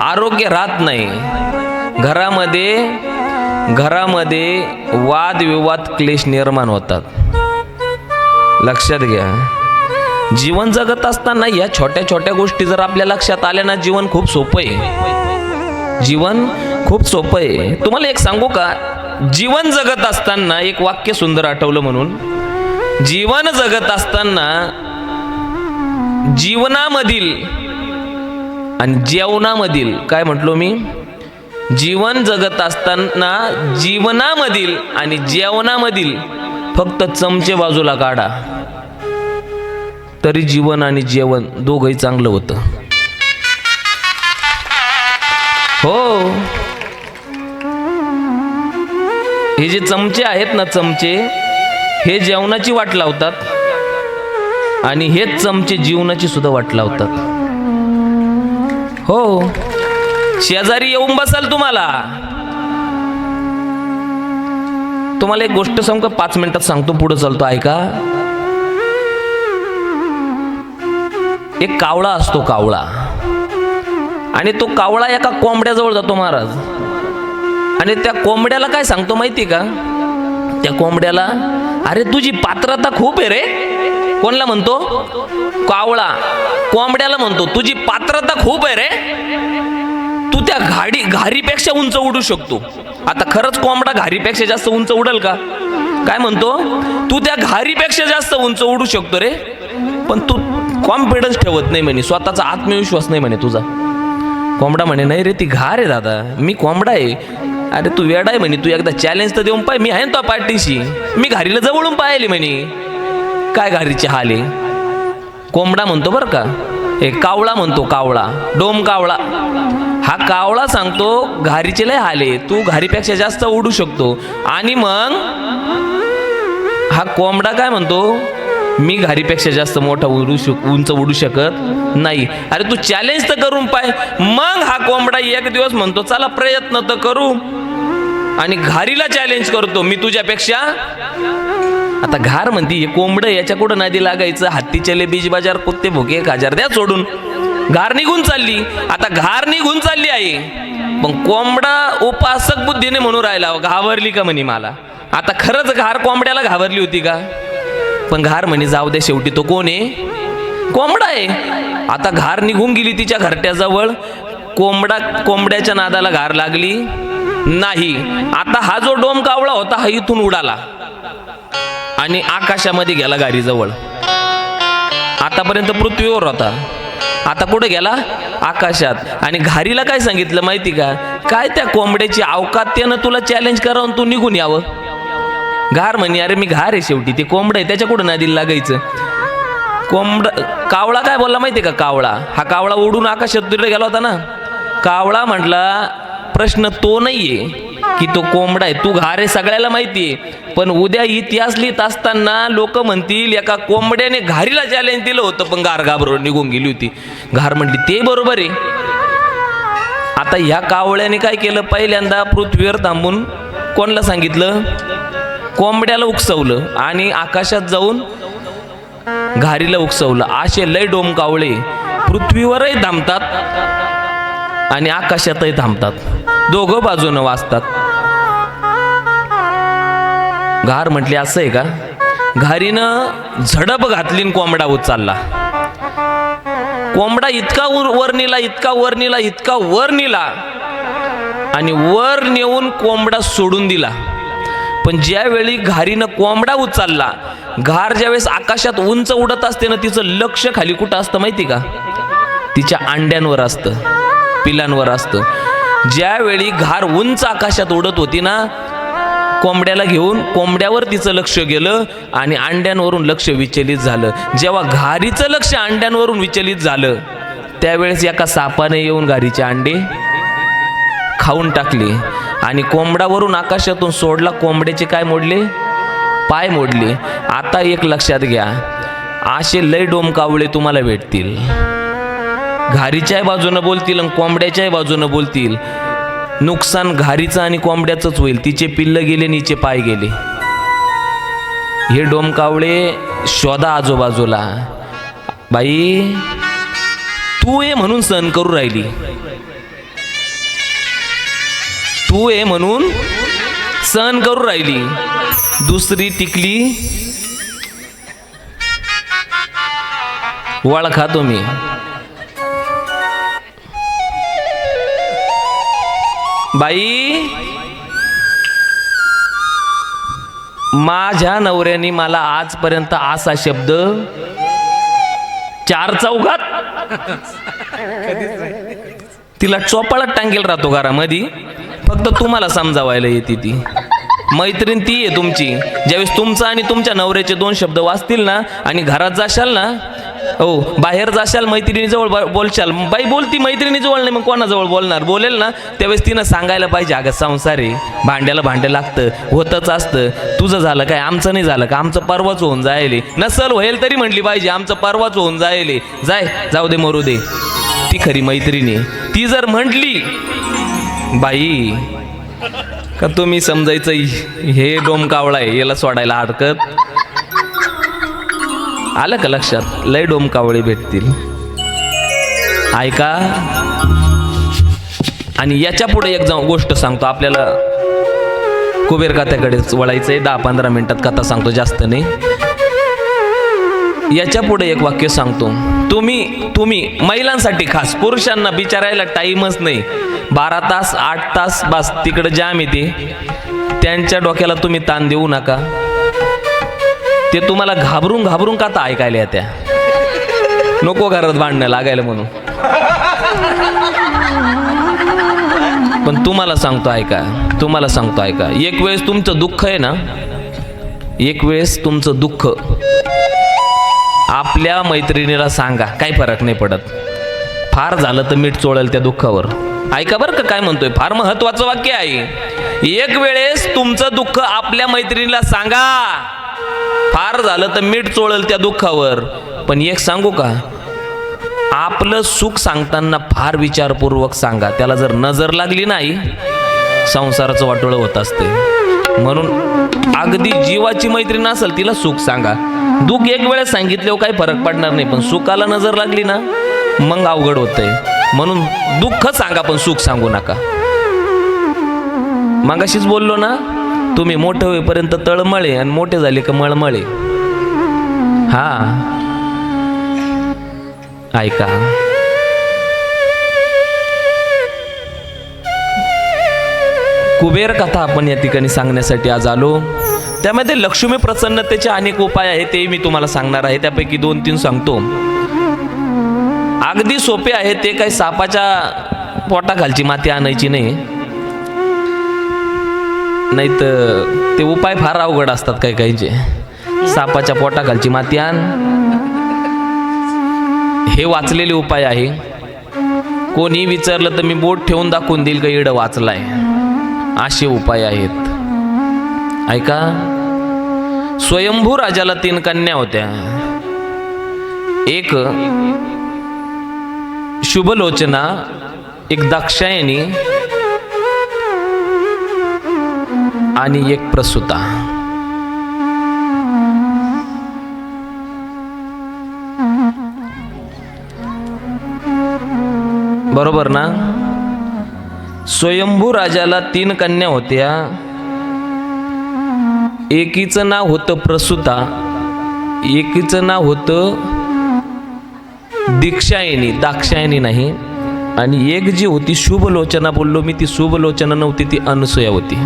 आरोग्य राहत नाही. घरामध्ये वादविवाद, क्लेश निर्माण होतात. लक्षात घ्या. जीवन जगत असताना या छोट्या छोट्या गोष्टी जर आपल्या लक्षात आल्या ना, जीवन खूप सोपं आहे. जीवन खूप सोपं आहे. तुम्हाला एक सांगू का, जीवन जगत असताना एक वाक्य सुंदर आठवलं म्हणून, जीवन जगत असताना जीवनामधील आणि जेवणामधील, काय म्हटलो मी, जीवन जगत असताना जीवनामधील आणि जेवणामधील फक्त चमचे बाजूला काढा, तरी जीवन आणि जेवण दोघंही चांगलं होतं. हो, हे जे चमचे आहेत ना, चमचे हे जेवणाची वाट लावतात, आणि हेच चमचे जीवनाची सुद्धा वाट लावतात. हो, शेजारी येऊन बसाल, तुम्हाला एक गोष्ट सांगू का, 5 मिनिटात सांगतो, पुढे चालतो, ऐका. एक कावळा असतो, कावळा, आणि तो कावळा एका कोंबड्याजवळ जातो महाराज, आणि त्या कोंबड्याला काय सांगतो माहिती का, त्या कोंबड्याला, अरे तुझी पात्रता खूप आहे रे. कोणला म्हणतो? कावळा कोंबड्याला म्हणतो, तुझी पात्रता खूप आहे रे, तू त्या घारीपेक्षा उंच उडू शकतो. आता खरंच कोंबडा घारीपेक्षा जास्त उंच उडेल का? काय म्हणतो, तू त्या घारीपेक्षा जास्त उंच उडू शकतो रे, पण तू कॉन्फिडन्स ठेवत नाही म्हणे, स्वतःचा आत्मविश्वास नाही म्हणे तुझा. कोंबडा म्हणे, नाही रे, ती घार आहे दादा, मी कोंबडा आहे. अरे तू वेडा आहे म्हणे, तू एकदा चॅलेंज तर देऊन पाय, मी आहे ना तो पार्टीशी, मी घारीला जवळून पाहिले म्हणे. काय घारीचे हाल आहे? कोंबडा म्हणतो बरं का, हे कावळा म्हणतो, कावळा, डोम कावळा. हा कावळा सांगतो घारीचे लय हाल आहे, तू घारीपेक्षा जास्त उडू शकतो. आणि मग हा कोंबडा काय म्हणतो, मी घारीपेक्षा जास्त मोठा उंच उडू शकत नाही. अरे तू चॅलेंज तर करून पाय. मग हा कोंबडा एक दिवस म्हणतो, चला प्रयत्न तर करू, आणि घारीला चॅलेंज करतो, मी तुझ्यापेक्षा. आता घार म्हणती, हे कोंबडं, याच्या कुठं नादी लागायचं, हत्ती चले बीज बाजार, कुत्ते भुके 1000 द्या सोडून. घार निघून चालली. आता घार निघून चालली आहे, पण कोंबडा उपासक बुद्धीने म्हणून राहिला, घाबरली का म्हणे मला. आता खरंच घार कोंबड्याला घाबरली होती का? पण घार म्हणे जाऊ दे, शेवटी तो कोण आहे? कोंबडा आहे. आता घार निघून गेली तिच्या घरट्याजवळ. कोंबड्याच्या नादाला घार लागली नाही. आता हा जो डोमकावळा होता हा इथून उडाला आणि आकाशामध्ये गेला घारीजवळ. आतापर्यंत पृथ्वीवर होता, आता कुठे गेला? आकाशात. आणि घारीला काय सांगितलं माहिती का? काय त्या कोंबड्याची अवकात, त्यानं तुला चॅलेंज करावं तू निघून यावं. घार म्हणे अरे मी घार आहे, शेवटी ते कोंबडं आहे, त्याच्या कुठं नादीला लागायचं. कावळा काय बोलला माहिती का? हा कावळा उडून आकाशात तिकडे गेला होता ना. कावळा म्हटला प्रश्न तो नाहीये की तो कोंबडा आहे, तू घार आहे सगळ्याला माहितीये. पण उद्या इतिहास लिहित असताना लोक म्हणतील एका कोंबड्याने घारीला चॅलेंज दिलं होतं पण घार घाबरून निघून गेली होती. घार म्हणली ते बरोबर आहे. आता ह्या कावळ्याने काय केलं? पहिल्यांदा पृथ्वीवर थांबून कोणला सांगितलं? कोंबड्याला उकसवलं आणि आकाशात जाऊन घारीला उकसवलं. असे लय डोमकावळे पृथ्वीवरही थांबतात आणि आकाशातही थांबतात, दोघं बाजूनं वाचतात. घार म्हटली असं आहे का? घारीनं झडप घातली आणि कोंबडा उचलला. कोंबडा इतका वर नेला, इतका वर नेला, इतका वर नेला आणि वर नेऊन कोंबडा सोडून दिला. पण ज्यावेळी घारीनं कोंबडा उचलला, घार ज्यावेळेस आकाशात उंच उडत असते ना, तिचं लक्ष खाली कुठं असतं माहिती का? तिच्या अंड्यांवर असतं, पिलांवर असतं. ज्यावेळी घार उंच आकाशात उडत होती ना, कोंबड्याला घेऊन कोंबड्यावर तिचं लक्ष गेलं आणि अंड्यांवरून लक्ष विचलित झालं. जेव्हा घारीचं लक्ष अंड्यांवरून विचलित झालं, त्यावेळेस एका सापाने येऊन घारीचे अंडे खाऊन टाकले आणि कोंबडावरून आकाशातून सोडला. कोंबड्याचे काय मोडले? पाय मोडले. आता एक लक्षात घ्या, असे लय डोमकावळे तुम्हाला भेटतील. घारीच्याही बाजूनं बोलतील आणि कोंबड्याच्याही बाजूनं बोलतील. नुकसान घारीचं आणि कोंबड्याचंच होईल. तिचे पिल्ल गेले आणि हिचे पाय गेले. हे डोमकावळे शोधा आजूबाजूला. बाई तू ये म्हणून सहन करू राहिली, तू ये म्हणून सहन करू राहिली. दुसरी टिकली वळखा तुम्ही. बाई माझ्या नवऱ्याने मला आजपर्यंत असा शब्द 4 चौघात तिला चोपाळात टांगेल राहतो घरामध्ये. फक्त तुम्हाला समजावायला येते ती. मैत्रीण ती आहे तुमची. ज्यावेळेस तुमचा आणि तुमच्या नवऱ्याचे 2 शब्द वाचतील ना आणि घरात जाशाल ना, हो बाहेर जाशाल, मैत्रिणीजवळ बोलशाल. बाई बोलती मैत्रिणीजवळ नाही मग कोणाजवळ बोलणार? बोलेल ना त्यावेळेस तिनं सांगायला पाहिजे अगं संसार आहे, भांड्याला भांडं लागतं, होतच असतं. तुझं झालं काय? आमचं नाही झालं का? आमचं परवाच होऊन जायले. नसल होईल तरी म्हटली पाहिजे आमचं परवाच होऊन जायले. जाऊ दे मरू दे. ती खरी मैत्रिणी. ती जर म्हटली बाई का तुम्ही समजायचं हे डोमकावळा आहे, याला सोडायला हरकत. आलं का लक्षात? लय डोमकावळे भेटतील. ऐका. आणि याच्या पुढे एक गोष्ट सांगतो. आपल्याला कुबेर कथेकडेच वळायचंय. 10-15 मिनिटात कथा सांगतो, जास्त नाही. याच्या पुढे एक वाक्य सांगतो. तुम्ही महिलांसाठी खास, पुरुषांना बिचारायला टाईमच नाही. 12 तास 8 तास बस तिकडे जाम येते. त्यांच्या डोक्याला तुम्ही ताण देऊ नका. ते तुम्हाला घाबरून घाबरून का ऐकायला येत्या. नको घरात भांडणं लागायला म्हणून. पण तुम्हाला सांगतो ऐका. एक वेळेस तुमचं दुःख आहे ना, एक वेळेस तुमचं दुःख आपल्या मैत्रिणीला सांगा, काही फरक नाही पडत. फार झालं तर मीठ चोळेल त्या दुःखावर. ऐका बरं का काय म्हणतोय, फार महत्वाचं वाक्य आहे. एक वेळेस तुमचं दुःख आपल्या मैत्रिणीला सांगा, फार झालं तर मीठ चोळेल त्या दुःखावर. पण एक सांगू का, आपलं सुख सांगताना फार विचारपूर्वक सांगा. त्याला जर नजर लागली नाही, संसाराचं वाटोळं होत असते. म्हणून अगदी जीवाची मैत्रीण असेल तिला सुख सांगा. दुःख एक वेळेस सांगितल्यावर काही फरक पडणार नाही, पण सुखाला नजर लागली ना मग अवघड होतंय. म्हणून दुःख सांगा पण सुख सांगू नका. मगाशीच बोललो ना, तुम्ही मोठं होईपर्यंत तळमळे आणि मोठे झाले का मळमळे. हा ऐका, कुबेर कथा आपण या ठिकाणी सांगण्यासाठी आज आलो. त्यामध्ये लक्ष्मी प्रसन्नतेचे अनेक उपाय आहेत, ते मी तुम्हाला सांगणार आहे. त्यापैकी 2-3 सांगतो. अगदी सोपे आहे ते. काही सापाच्या पोटाखालची माती आणायची नाही, नाही तर ते उपाय फार अवघड असतात काही काहींचे. सापाच्या पोटाखालची माती आण, हे वाचलेले उपाय आहे. कोणी विचारलं तर मी बोट ठेवून दाखवून देईल का इडं वाचलाय. असे उपाय आहेत. ऐका, स्वयंभू राजाला 3 कन्या होत्या. एक शुभलोचना, एक दाक्षायणी आणि एक प्रसूता. बरोबर ना? स्वयंभू राजाला 3 कन्या होत्या. एकीचं नाव होतं प्रसूता, एकीचं नाव होतं दीक्षायनी, दाक्षायणी नाही, आणि एक जी होती शुभलोचना बोललो मी, ती शुभलोचना नव्हती, ती अनुसूया होती.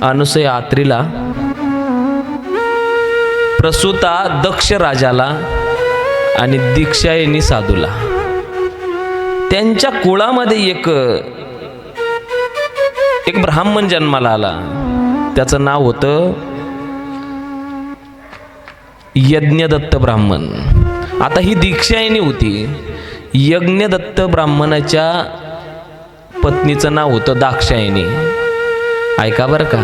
अनुसूया आत्रीला, प्रसूता दक्ष राजाला आणि दीक्षायनी साधूला. त्यांच्या कुळामध्ये एक ब्राह्मण जन्माला आला. त्याचं नाव होतं यज्ञदत्त ब्राह्मण. आता ही दीक्षायनी होती. यज्ञदत्त ब्राह्मणाच्या पत्नीचं नाव होतं दाक्षायणी. ऐका बरं का,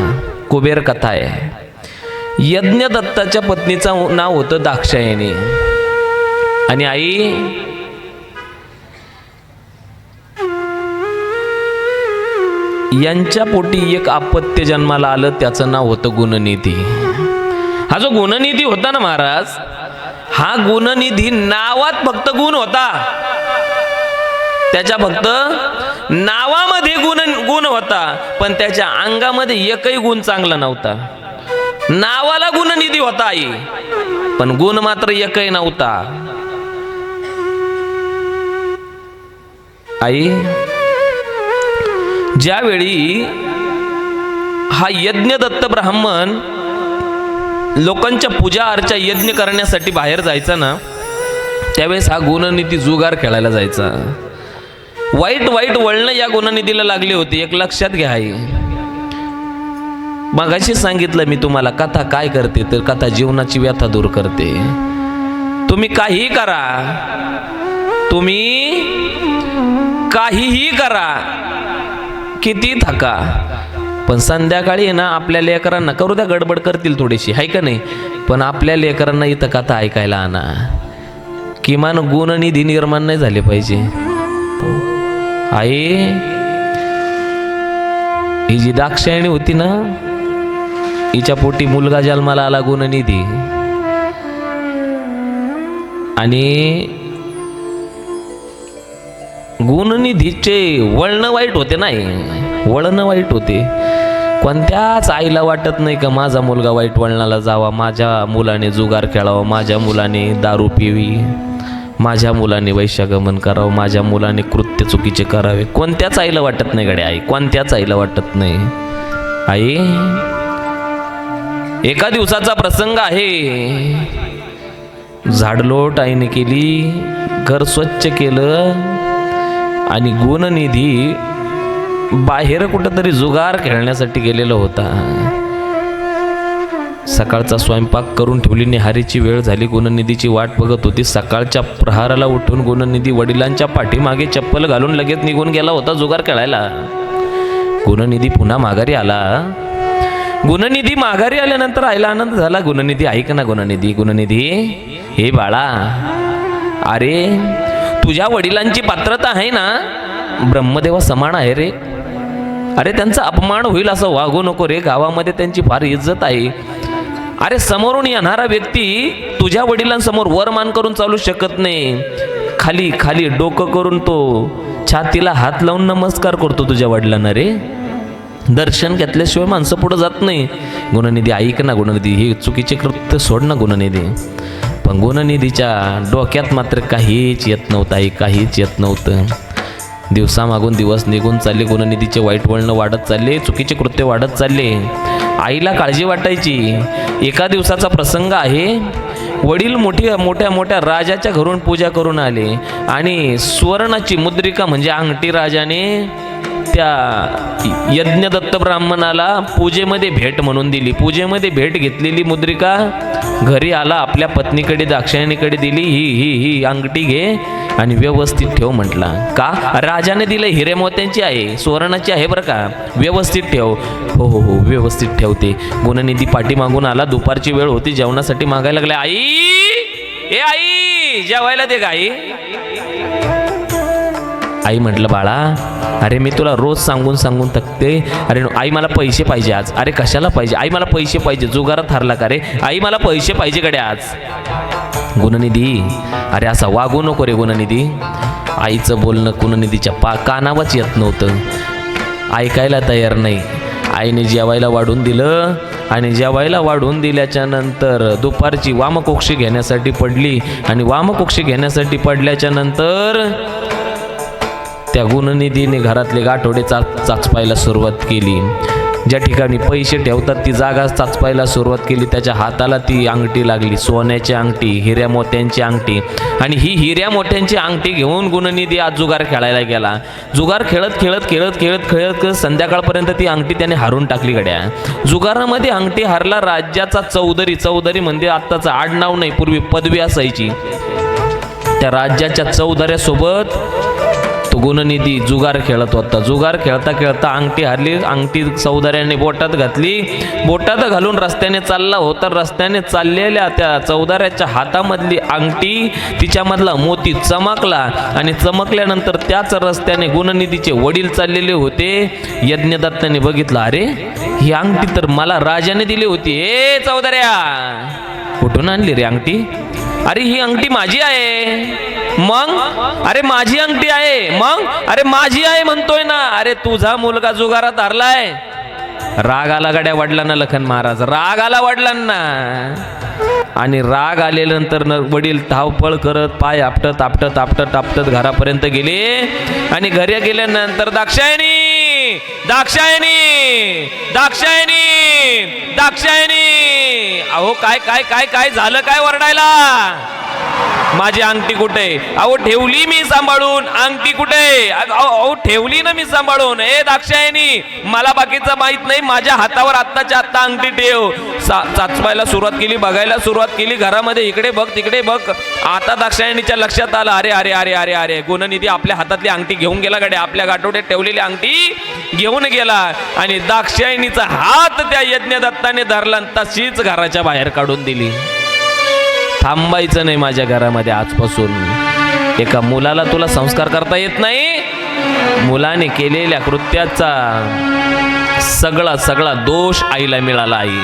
कुबेर कथा आहे. यज्ञदत्ताच्या पत्नीचं नाव होतं दाक्षायणी. आणि आई यांच्या पोटी एक अपत्य जन्माला आलं. त्याचं नाव होतं गुणनिधी. हा जो गुणनिधी होता ना महाराज, हा गुणनिधी नावात फक्त गुण होता. त्याच्या फक्त नावामध्ये गुण होता, पण त्याच्या अंगामध्ये एकही गुण चांगला नव्हता. नावाला गुणनिधी होता आई, पण गुण मात्र एकही नव्हता. आई, ज्यावेळी हा यज्ञदत्त ब्राह्मण लोकांच्या पूजा अर्चा यज्ञ करण्यासाठी बाहेर जायचा ना, त्यावेळेस हा गुणनिधी जुगार खेळायला जायचा. वाईट वाईट वळणं या गुणनिधीला लागली होती. एक लक्षात घ्या आई, मगाशी सांगितलं मी तुम्हाला, कथा काय करते तर कथा जीवनाची व्यथा दूर करते. तुम्ही काहीही करा, तुम्ही काहीही करा, किती थका, पण संध्याकाळी आहे ना आपल्या लेकरांना, करू द्या गडबड करतील थोडीशी, आहे का नाही, पण आपल्या लेकरांना इथं कथा ऐकायला आणा. किमान गुणनिधी निर्माण नाही झाले पाहिजे. आई, ही जी दाक्षायणी होती ना, हिच्या पोटी मुलगा जन्माला आला गुणनिधी. आणि गुणनिधीचे वळण वाईट होते, नाही वळण वाईट होते. कोणत्याच आईला वाटत नाही का माझा मुलगा वाईट वळणाला जावा, माझ्या मुलाने जुगार खेळावा, माझ्या मुलाने दारू पिवी, माझ्या मुलाने वैश्यागमन करावं, माझ्या मुलाने कृत्य चुकीचे करावे. कोणत्याच आईला वाटत नाही गड्या आई, कोणत्याच आईला वाटत नाही. आई, एका दिवसाचा प्रसंग आहे. झाडलोट आईने केली, घर स्वच्छ केलं, आणि गुणनिधी बाहेर कुठंतरी जुगार खेळण्यासाठी गेलेला होता. सकाळचा स्वयंपाक करून ठेवली, निहारीची वेळ झाली, गुणनिधीची वाट बघत होती. सकाळच्या प्रहाराला उठून गुणनिधी वडिलांच्या पाठीमागे चप्पल घालून लगेच निघून गेला होता जुगार खेळायला. गुणनिधी पुन्हा माघारी आला. गुणनिधी माघारी आल्यानंतर आईला आनंद झाला. गुणनिधी, ऐक ना गुणनिधी, गुणनिधी, हे बाळा, अरे तुझ्या वडिलांची पात्रता आहे ना, ब्रह्मदेवा समान आहे रे. अरे त्यांचा अपमान होईल असं वागू नको रे, गावामध्ये त्यांची फार इज्जत आहे. अरे समोरून येणारा व्यक्ती तुझ्या वडिलांसमोर वर मान करून चालू शकत नाही, खाली खाली डोकं करून तो छातीला हात लावून नमस्कार करतो तुझ्या वडिलांना रे. दर्शन घेतल्याशिवाय माणसं पुढं जात नाही. गुणनिधी ऐक ना, गुणनिधी हे चुकीचे कृत्य सोड ना गुणनिधी. पण गुणनिधीच्या डोक्यात मात्र काहीच येत नव्हतं आई, काहीच येत नव्हतं. दिवसामागून दिवस निघून चालले, गुणनिधीचे वाईट वळणं वाढत चालले, चुकीचे कृत्य वाढत चालले. आईला काळजी वाटायची. एका दिवसाचा प्रसंग आहे. वडील मोठ्या राजाच्या घरून पूजा करून आले आणि सुवर्णाची मुद्रिका म्हणजे अंगठी राजाने त्या यज्ञदत्त ब्राह्मणाला पूजेमध्ये भेट म्हणून दिली. पूजेमध्ये भेट घेतलेली मुद्रिका घरी आला, आपल्या पत्नीकडे दाक्षायणीकडे दिली. ही अंगठी घे आणि व्यवस्थित ठेव म्हटला. का? राजाने दिलं, हिरे मोत्यांची आहे, सुवर्णाची आहे बरं का, व्यवस्थित ठेव. हो व्यवस्थित ठेवते. गुणनिधी पाठी मागून आला. दुपारची वेळ होती, जेवणासाठी मागायला लागला. आई जेवायला दे गाई. आई म्हटलं बाळा, अरे मी तुला रोज सांगून थकते. अरे आई मला पैसे पाहिजे आज. अरे कशाला पाहिजे? आई मला पैसे पाहिजे. जुगारात हरला का रे? आई मला पैसे पाहिजे कडे आज. गुणनिधी, अरे असा वागू नको रे गुणनिधी. आईचं बोलणं गुणनिधीच्या कानावच येत नव्हतं, ऐकायला तयार नाही. आईने जेवायला वाढून दिलं आणि जेवायला वाढून दिल्याच्या नंतर दुपारची वामकुक्षी घेण्यासाठी पडली आणि वामकुक्षी घेण्यासाठी पडल्याच्या नंतर त्या गुणनिधीने घरातले गाठोडे चाचपायला सुरुवात केली. ज्या ठिकाणी पैसे ठेवतात ती जागा चाचपायला सुरुवात केली. त्याच्या हाताला ती अंगठी लागली, सोन्याची अंगठी, हिऱ्या मोत्यांची अंगठी. आणि ही हिऱ्या मोत्यांची अंगठी घेऊन गुणनिधी आज जुगार खेळायला गेला. जुगार खेळत संध्याकाळपर्यंत ती अंगठी त्याने हारून टाकली गड्या. जुगारामध्ये अंगठी हारला राज्याचा चौधरी म्हणजे आत्ताचं आडनाव नाही, पूर्वी पदवी असायची. त्या राज्याच्या चौधऱ्यासोबत तो गुणनिधी जुगार खेळत होता. जुगार खेळता अंगठी हारली. अंगठी चौधऱ्याने बोटात घातली. बोटात घालून रस्त्याने चालला होता. रस्त्याने चाललेल्या त्या चौधऱ्याच्या हातामधली अंगठी, तिच्यामधला मोती चमकला आणि चमकल्यानंतर त्याच रस्त्याने गुणनिधीचे वडील चाललेले होते. यज्ञदत्ताने बघितलं, अरे ही अंगठी तर मला राजाने दिली होती. ए चौधऱ्या, कुठून आणली रे अंगठी? अरे ही अंगठी माझी आहे. मग? अरे माझी अंगठी आहे. मग? अरे माझी आहे म्हणतोय ना. अरे तुझा मुलगा जुगारात हरलाय. राग आला गड्या वडिलांना, लखन महाराज राग आला वडिलांना. आणि राग आल्यानंतर वडील धावपळ करत पाय आपटत घरापर्यंत गेले. आणि घरी गेल्यानंतर दाक्षायणी अहो काय झालं? काय वरडायला? माझी अंगठी कुठे? अहो ठेवली मी सांभाळून. अंगठी कुठे? अहो ठेवली ना मी सांभाळून. ए दाक्षायणी, मला बाकीचं माहित नाही, माझ्या हातावर आत्ताच्या आत्ता अंगठी ठेव. चाचपायला सुरुवात केली, बघायला सुरुवात केली घरामध्ये. इकडे बघ तिकडे बघ. आता दाक्षायणीच्या लक्षात आलं, अरे गुणनिधी आपल्या हातातली अंगठी घेऊन गेला गड्या. आपल्या गाठोड्यात ठेवलेली अंगठी घेऊन गेला आणि दाक्षायणीचा हात त्या यज्ञदत्ताने धरला आणि तशीच घराच्या बाहेर काढून दिली. थांबायचं नाही माझ्या घरामध्ये आजपासून. एका मुलाला तुला संस्कार करता येत नाही, मुलाने केलेल्या कृत्याचा सगळा दोष आईला मिळाला. आई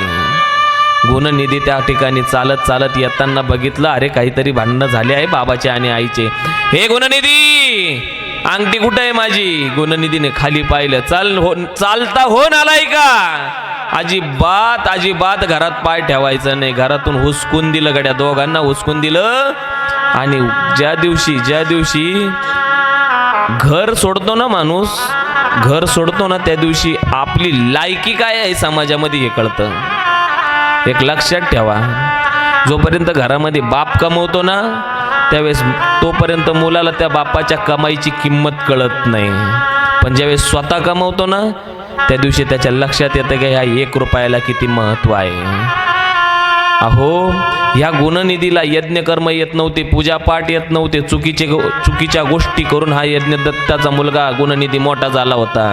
गुणनिधी त्या ठिकाणी चालत येताना बघितलं, अरे काहीतरी भांडणं झाले आहे बाबाचे आणि आईचे. हे गुणनिधी, अंगठी कुठे आहे माझी? गुणनिधीने खाली पाहिलं. चालता होऊन आलाय का? अजिबात घरात पाय ठेवायचा नाही. घरातून हुसकून दिलं गड्या, दोघांना हुसकून दिलं. आणि ज्या दिवशी घर सोडतो ना माणूस, घर सोडतो ना, त्या दिवशी आपली लायकी काय आहे समाजामध्ये हे कळतं. एक लक्षात ठेवा, जोपर्यंत घरामध्ये बाप कमवतो ना, त्यावेळेस तोपर्यंत मुलाला त्या बापाच्या कमाईची किंमत कळत नाही. पण ज्यावेळेस स्वतः कमवतो ना, त्या दिवशी त्याच्या लक्षात येतं की ह्या 1 रुपयाला किती महत्व आहे. अहो ह्या गुणनिधीला यज्ञकर्म येत नव्हते, पूजापाठ येत नव्हते. चुकीच्या गोष्टी करून हा यज्ञदत्ताचा मुलगा गुणनिधी मोठा झाला होता.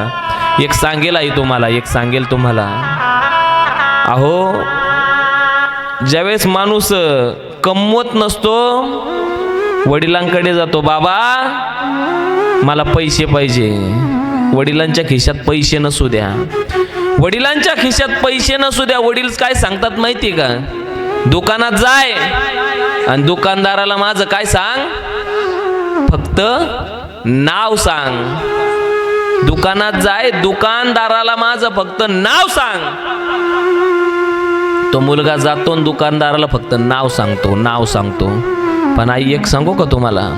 एक सांगेल तुम्हाला. अहो ज्यावेळेस माणूस कमवत नसतो, वडिलांकडे जातो, बाबा मला पैसे पाहिजे. वडिलांच्या खिशात पैसे नसू द्या. वडील काय सांगतात माहिती का? दुकानात जाय आणि दुकानदाराला माझं काय सांग, फक्त नाव सांग. दुकानात जाय, दुकानदाराला माझं फक्त नाव सांग. तो मुलगा जातो आणि दुकानदाराला फक्त नाव सांगतो. पण आई एक सांगू का तुम्हाला,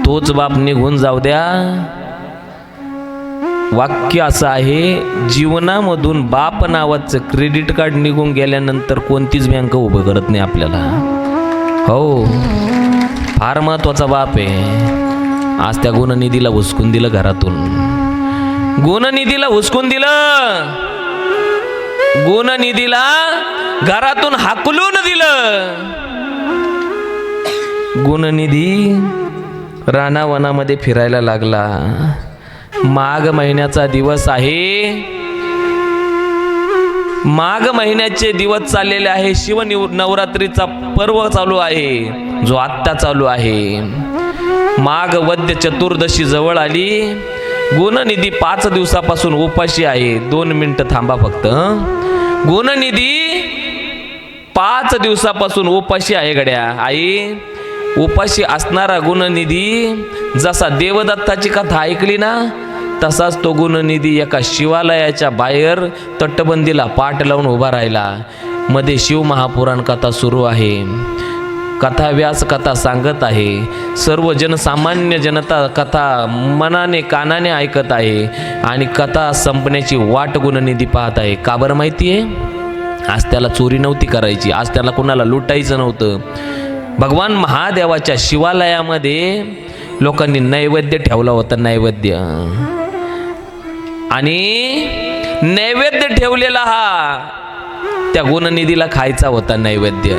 तोच बाप निघून जाऊ द्या. वाक्य असं आहे, जीवनामधून बाप नावाचं क्रेडिट कार्ड निघून गेल्यानंतर कोणतीच बँक उभं करत नाही आपल्याला. हो, फार महत्वाचा बाप आहे. आज त्या गुणनिधीला हुसकून दिलं घरातून, गुणनिधीला हुसकून दिलं, गुणनिधीला घरातून हाकलून दिलं. गुणनिधी रानावनामध्ये फिरायला लागला. माघ महिन्याचा दिवस आहे, माघ महिन्याचे दिवस चाललेले आहे. शिव नवरात्रीचा पर्व चालू आहे, जो आत्ता चालू आहे. माघ वद्य चतुर्दशी जवळ आली. गुणनिधी 5 दिवसापासून उपाशी आहे. 2 मिनिटं थांबा फक्त. गुणनिधी 5 दिवसापासून उपाशी आहे गड्या. आई, उपाशी असणारा गुणनिधी जसा देवदत्ताची कथा ऐकली ना, तसाच तो गुणनिधी एका शिवालयाच्या बाहेर तटबंदीला पाठ लावून उभा राहिला. मध्ये शिव महापुराण कथा सुरू आहे. कथा व्यास कथा सांगत आहे. सर्व जनसामान्य जनता कथा मनाने कानाने ऐकत आहे आणि कथा संपण्याची वाट गुणनिधी पाहत आहे. का बरं माहिती आहे? आज त्याला चोरी नव्हती करायची, आज त्याला कुणाला लुटायचं नव्हतं. भगवान महादेवाच्या शिवालयामध्ये लोकांनी नैवेद्य ठेवला होता. नैवेद्य आणि नैवेद्य ठेवलेला हा त्या गुणनिधीला खायचा होता नैवेद्य.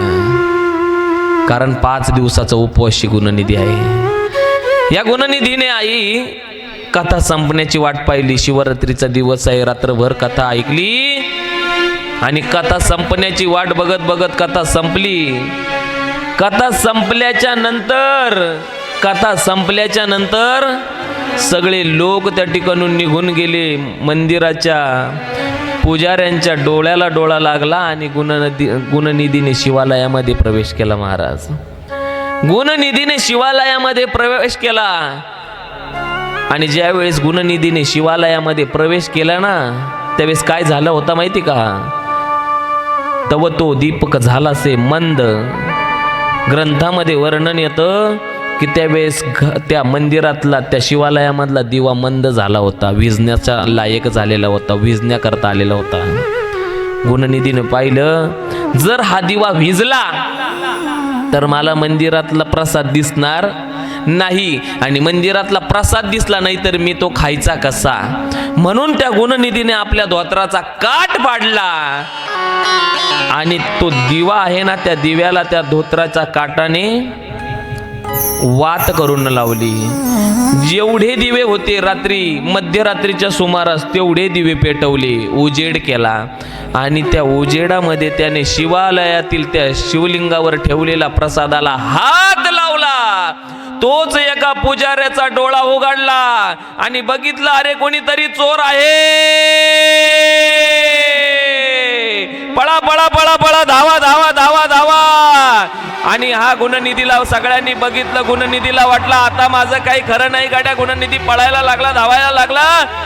कारण 5 दिवसाचा उपवासी गुणनिधी आहे. या गुणनिधीने आई कथा संपण्याची वाट पाहिली. शिवरात्रीचा दिवस आहे, रात्रभर कथा ऐकली आणि कथा संपण्याची वाट बघत बघत कथा संपली. कथा संपल्याच्या नंतर सगळे लोक त्या ठिकाणून निघून गेले. मंदिराच्या पुजाऱ्यांच्या डोळ्याला डोळा लागला आणि गुणनिधीने शिवालयामध्ये प्रवेश केला. महाराज, गुणनिधीने शिवालयामध्ये प्रवेश केला आणि ज्यावेळेस गुणनिधीने शिवालयामध्ये प्रवेश केला ना, त्यावेळेस काय झालं होतं माहिती का? तव तो दीपक झालासे मंद. ग्रंथामध्ये वर्णन येतं की त्यावेळेस त्या मंदिरातला, त्या शिवालयामधला दिवा मंद झाला होता, विझण्याचा लायक झालेला होता, विझण्याकरता आलेला होता. गुणनिधीने पाहिलं, जर हा दिवा विझला तर मला मंदिरातला प्रसाद दिसणार नाही आणि मंदिरातला प्रसाद दिसला नाही तर मी तो खायचा कसा. म्हणून त्या गुणनिधीने आपल्या धोत्राचा काठ पाडला आणि तो दिवा आहे ना, त्या दिव्याला त्या धोत्राच्या काठाने वात करून लावली. जेवढे दिवे होते रात्री मध्यरात्रीच्या सुमारास तेवढे दिवे पेटवले, उजेड केला आणि त्या उजेडामध्ये त्याने शिवालयातील त्या शिवलिंगावर ठेवलेला प्रसादाला हात लावला. तोच एका पुजाऱ्याचा डोळा उघडला आणि बघितलं, अरे कोणीतरी चोर आहे. पळा पळा पळा पळा, धावा धावा धावा धावा. आणि हा गुणनिधीला सगळ्यांनी बघितलं. गुणनिधीला वाटलं आता माझं काही खरं नाही गाड्या. गुणनिधी पळायला लागला, धावायला लागला.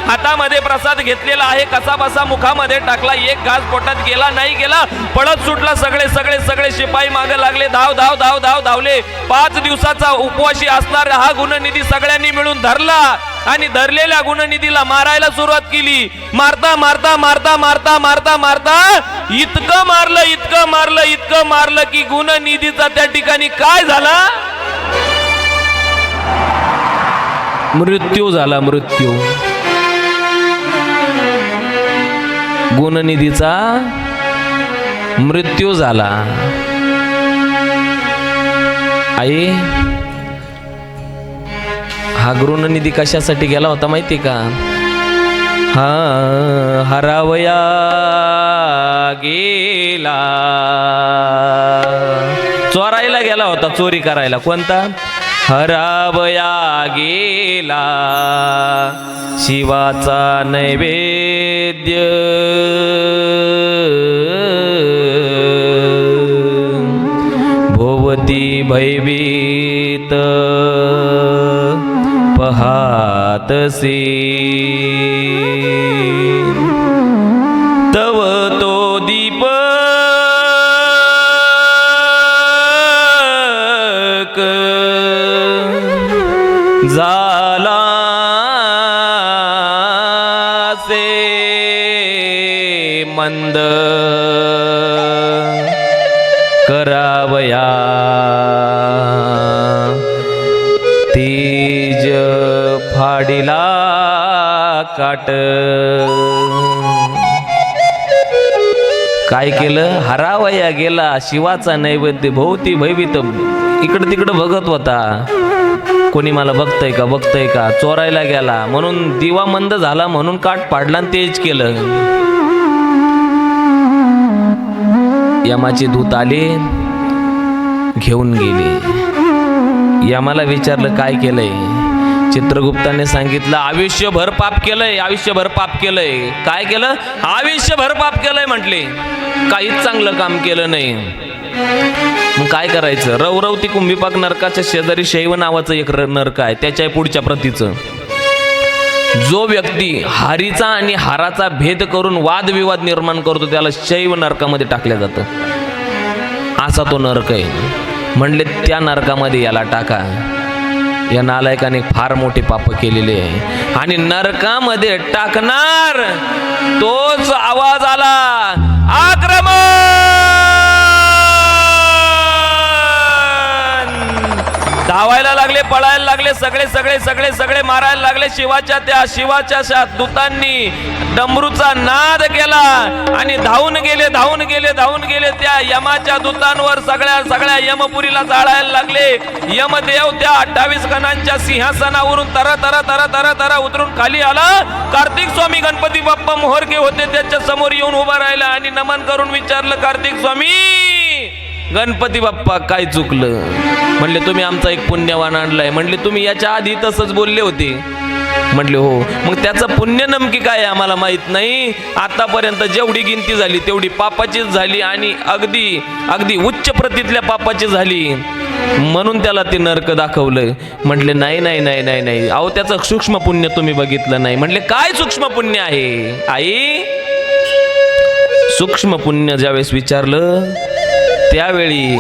हातामध्ये प्रसाद घेतलेला आहे, कसा बसा मुखामध्ये टाकला. एक घास पोटात गेला नाही गेला, पळत सुटला. सगळे सगळे सगळे शिपाई मागे लागले. धाव धाव धाव धाव धावले. 5 दिवसाचा उपवासी असणारा हा गुणनिधी सगळ्यांनी मिळून धरला आणि धरलेल्या गुणनिधीला मारायला सुरुवात केली. मारता मारता मारता मारता मारता मारता इतकं मारलं, इतकं मारलं, इतकं मारलं की गुणनिधीचा त्या ठिकाणी काय झाला? मृत्यू झाला. मृत्यू. गुणनिधीचा मृत्यू झाला. आई, हा गुणनिधी कशासाठी गेला होता माहिती का? हा हरावया गेला, चोरायला गेला होता, चोरी करायला. कोणता? हरावया गेला शिवाचा नैवेद्य. भोवती भयभीत पहा भातसे तव तो दीपक झाला से मंद करावया तेज फाडिला काट. काय केलं? हरावया गेला शिवाचा नैवेद्य भोवती भयभीत इकडं तिकडं बघत होता. कोणी मला बघतंय का बघतंय का, चोरायला गेला म्हणून दिवा मंद झाला म्हणून काठ पाडला आणि तेच केलं. यमाचे दूत आले, घेऊन गेले. यमाला विचारलं काय केलंय? चित्रगुप्ताने सांगितलं आयुष्यभर पाप केलंय, आयुष्यभर पाप केलंय. काय केलं? आयुष्यभर पाप केलंय म्हटले. काहीच चांगलं काम केलं नाही. मग काय करायचं? रवरवती कुंभीपाक नरकाच्या शेजारी शैव नावाचं एक नरक आहे, त्याच्या पुढच्या प्रतीचं. जो व्यक्ती हारीचा आणि हाराचा भेद करून वादविवाद निर्माण करतो त्याला शैव नरकामध्ये टाकल्या जातं. असा तो नरक आहे. म्हणले त्या नरकामध्ये याला टाका. या नालायकाने फार मोठे पाप केलेले आहे आणि नरकामध्ये टाकणार तोच आवाज आला, आक्रमण. धावायला लागले, पळायला लागले, सगळे सगळे सगळे सगळे मारायला लागले. शिवाच्या दूतांनी डमरूचा नाद केला आणि धावून गेले त्या यमाच्या दूतांवर. सगळ्या यमपुरीला जाळायला लागले. यमदेव त्या 28 गणांच्या सिंहासनावरून तर उतरून खाली आला. कार्तिक स्वामी गणपती बाप्पा मोहरके होते, त्याच्या समोर येऊन उभा राहिला आणि नमन करून विचारलं, कार्तिक स्वामी गणपती बाप्पा काय चुकलं? म्हणले तुम्ही आमचा एक पुण्यवान आणलाय. म्हणले तुम्ही याच्या आधी तसंच बोलले होते. म्हणले हो. मग त्याचं पुण्य नमकी काय आम्हाला माहित नाही. आतापर्यंत जेवढी गिनती झाली तेवढी पापाचीच झाली आणि अगदी उच्च प्रतीतल्या पापाची झाली, म्हणून त्याला ते नरक दाखवलं. म्हटले नाही. अहो त्याचं सूक्ष्म पुण्य तुम्ही बघितलं नाही. म्हणले काय सूक्ष्म पुण्य आहे आई? सूक्ष्म पुण्य ज्यावेळेस विचारलं त्यावेळी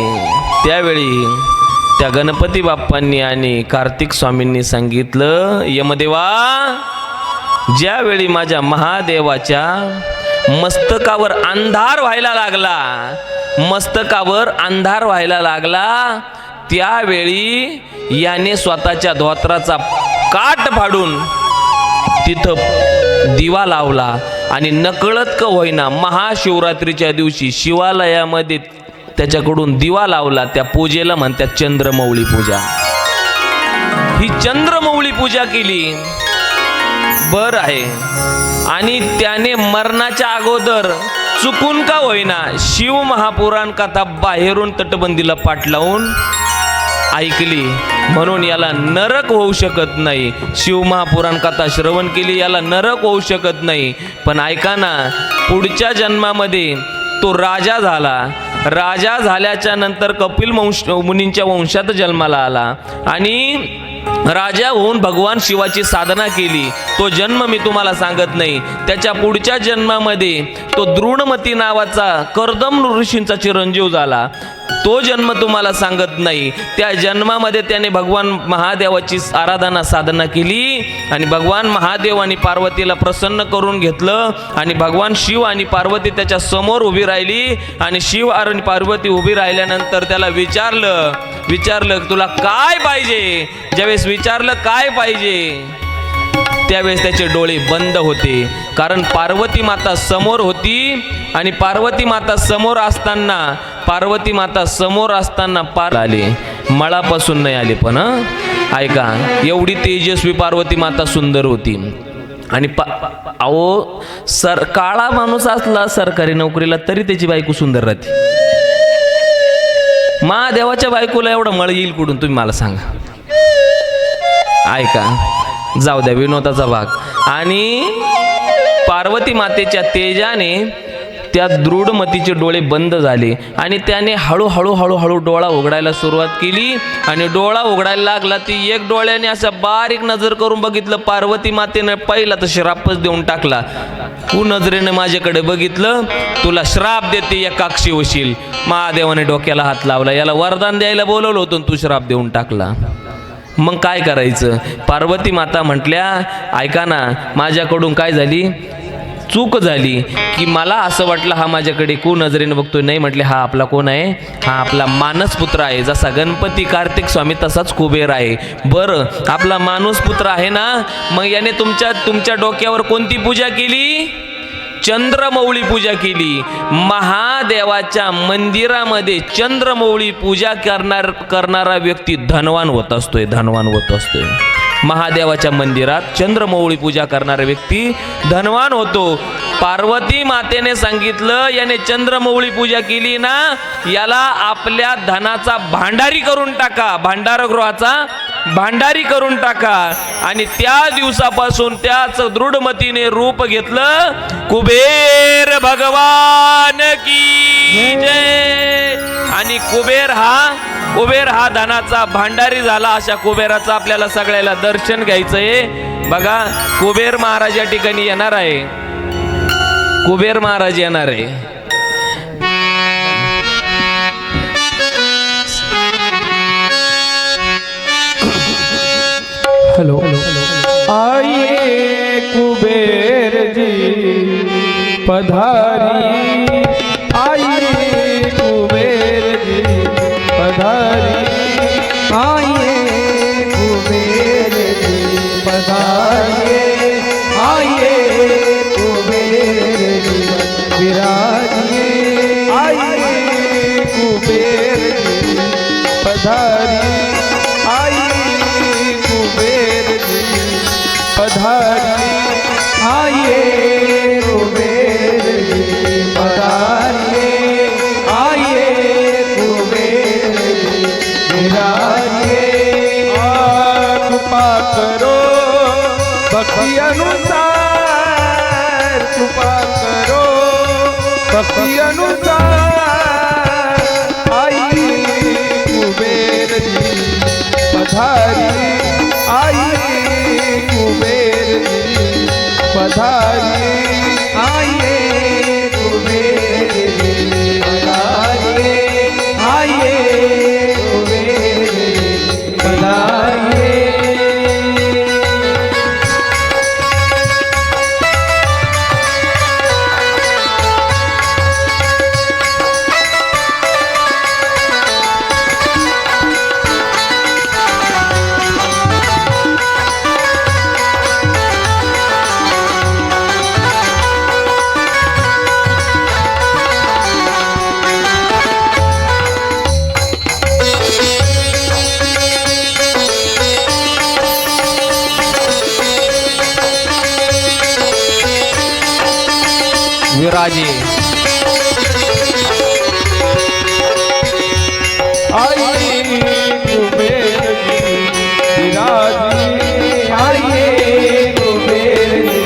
त्या गणपती बाप्पांनी आणि कार्तिक स्वामींनी सांगितलं, यमदेवा ज्यावेळी माझ्या महादेवाच्या मस्तकावर अंधार व्हायला लागला त्यावेळी याने स्वतःच्या धोत्राचा काठ फाडून तिथं दिवा लावला आणि नकळत का होईना महाशिवरात्रीच्या दिवशी शिवालयामध्ये त्याच्याकडून दिवा लावला. त्या पूजेला म्हणतात चंद्रमौळी पूजा. ही चंद्रमौळी पूजा केली बर आहे. आणि त्याने मरणाच्या अगोदर चुकून का होईना शिव महापुराण कथा बाहेरून तटबंदीला पाठ लावून ऐकली, म्हणून याला नरक होऊ शकत नाही. शिव महापुराण कथा श्रवण केली, याला नरक होऊ शकत नाही. पण ऐका ना, पुढच्या जन्मामध्ये तो राजा झाला. राजा झाल्याच्या नंतर कपिल मुनींच्या वंशात जन्माला आला आणि राजा होऊन भगवान शिवाची साधना केली. तो जन्म मी तुम्हाला सांगत नाही. त्याच्या पुढच्या जन्मामध्ये तो द्रोणमती नावाचा कर्दम ऋषींचा चिरंजीव झाला. तो जन्म तुम्हाला सांगत नाही. त्या जन्मामध्ये त्याने भगवान महादेवाची आराधना साधना केली आणि भगवान महादेव आणि पार्वतीला प्रसन्न करून घेतलं आणि भगवान शिव आणि पार्वती त्याच्या समोर उभी राहिली आणि शिव आणि पार्वती उभी राहिल्यानंतर त्याला विचारलं तुला काय पाहिजे? ज्यावेळेस विचारलं काय पाहिजे त्यावेळेस त्याचे डोळे बंद होते, कारण पार्वती माता समोर होती आणि पार्वती माता समोर असताना पार आले. मळापासून नाही आले, पण ऐका, एवढी तेजस्वी पार्वती माता सुंदर होती. आणि अहो काळा माणूस असला सरकारी नोकरीला तरी त्याची बायको सुंदर राहते. महादेवाच्या बायकोला एवढं मळ येईल कुठून तुम्ही मला सांगा. ऐका, जाऊ द्या विनोदाचा भाग. आणि पार्वती मातेच्या तेजाने त्या दृढमतीचे डोळे बंद झाले आणि त्याने हळूहळू हळूहळू डोळा उघडायला सुरुवात केली आणि डोळा उघडायला लागला. ती एक डोळ्याने असं बारीक नजर करून बघितलं. पार्वती मातेनं पहिला तर श्रापच देऊन टाकला. तू नजरेने माझ्याकडे बघितलं, तुला श्राप देते, एकाक्षी होशील. महादेवाने डोक्याला हात लावला. याला वरदान द्यायला बोलवलं होतं, तू श्राप देऊन टाकला. मग काय करायचं? पार्वती माता म्हटल्या, ऐका ना, माझ्याकडून काय झाली, चूक झाली की मला असं वाटलं हा माझ्याकडे कोण नजरेने बघतोय. नाही म्हटले, हा आपला कोण आहे? हा आपला मानसपुत्र आहे. जसा गणपती कार्तिक स्वामी तसाच कुबेर आहे. बरं, आपला मानसपुत्र आहे ना, मग याने तुमच्या डोक्यावर कोणती पूजा केली? चंद्रमौळी पूजा केली. महादेवाच्या मंदिरामध्ये चंद्रमौळी पूजा करणारा व्यक्ती धनवान होत असतोय, धनवान होत असतोय. महादेवाच्या मंदिरात चंद्रमौळी पूजा करणारा व्यक्ती धनवान होतो. पार्वती मातेने सांगितलं, याने चंद्रमौळी पूजा केली ना, याला आपल्या धनाचा भांडारी करून टाका, भांडारगृहाचा भांडारी करून टाका. आणि त्या दिवसापासून त्याच दृढमतीने रूप घेतलं. कुबेर भगवान की जय. आणि कुबेर हा धनाचा भांडारी झाला. अशा कुबेराचं आपल्याला सगळ्याला दर्शन घ्यायचंय. बघा, कुबेर महाराज या ठिकाणी येणार आहे. कुबेर महाराज येणार आहे. हेलो, आइए कुबेर जी पधारी, आइए कुबेर जी पधारी, आइए कुबेर जी पधारिए, आइए कुबेर जी विराजिए, आइए कुबेर जी पधारी, आइए कुबेर जी पधारी, आइए कुबेर जी पधारिए, आइए कुबेर जी विराजिए। कृपा करो भक्ति अनुसार, कृपा करो भक्ति अनुसार, आइए कुबेर जी पधारी, आइए कुबेर जी पधारी, आइए कुबेर जी पधारिए, आइए कुबेर जी पधारिए। विराजे, आइए कुबेर जी विराजिए, आइए कुबेर जी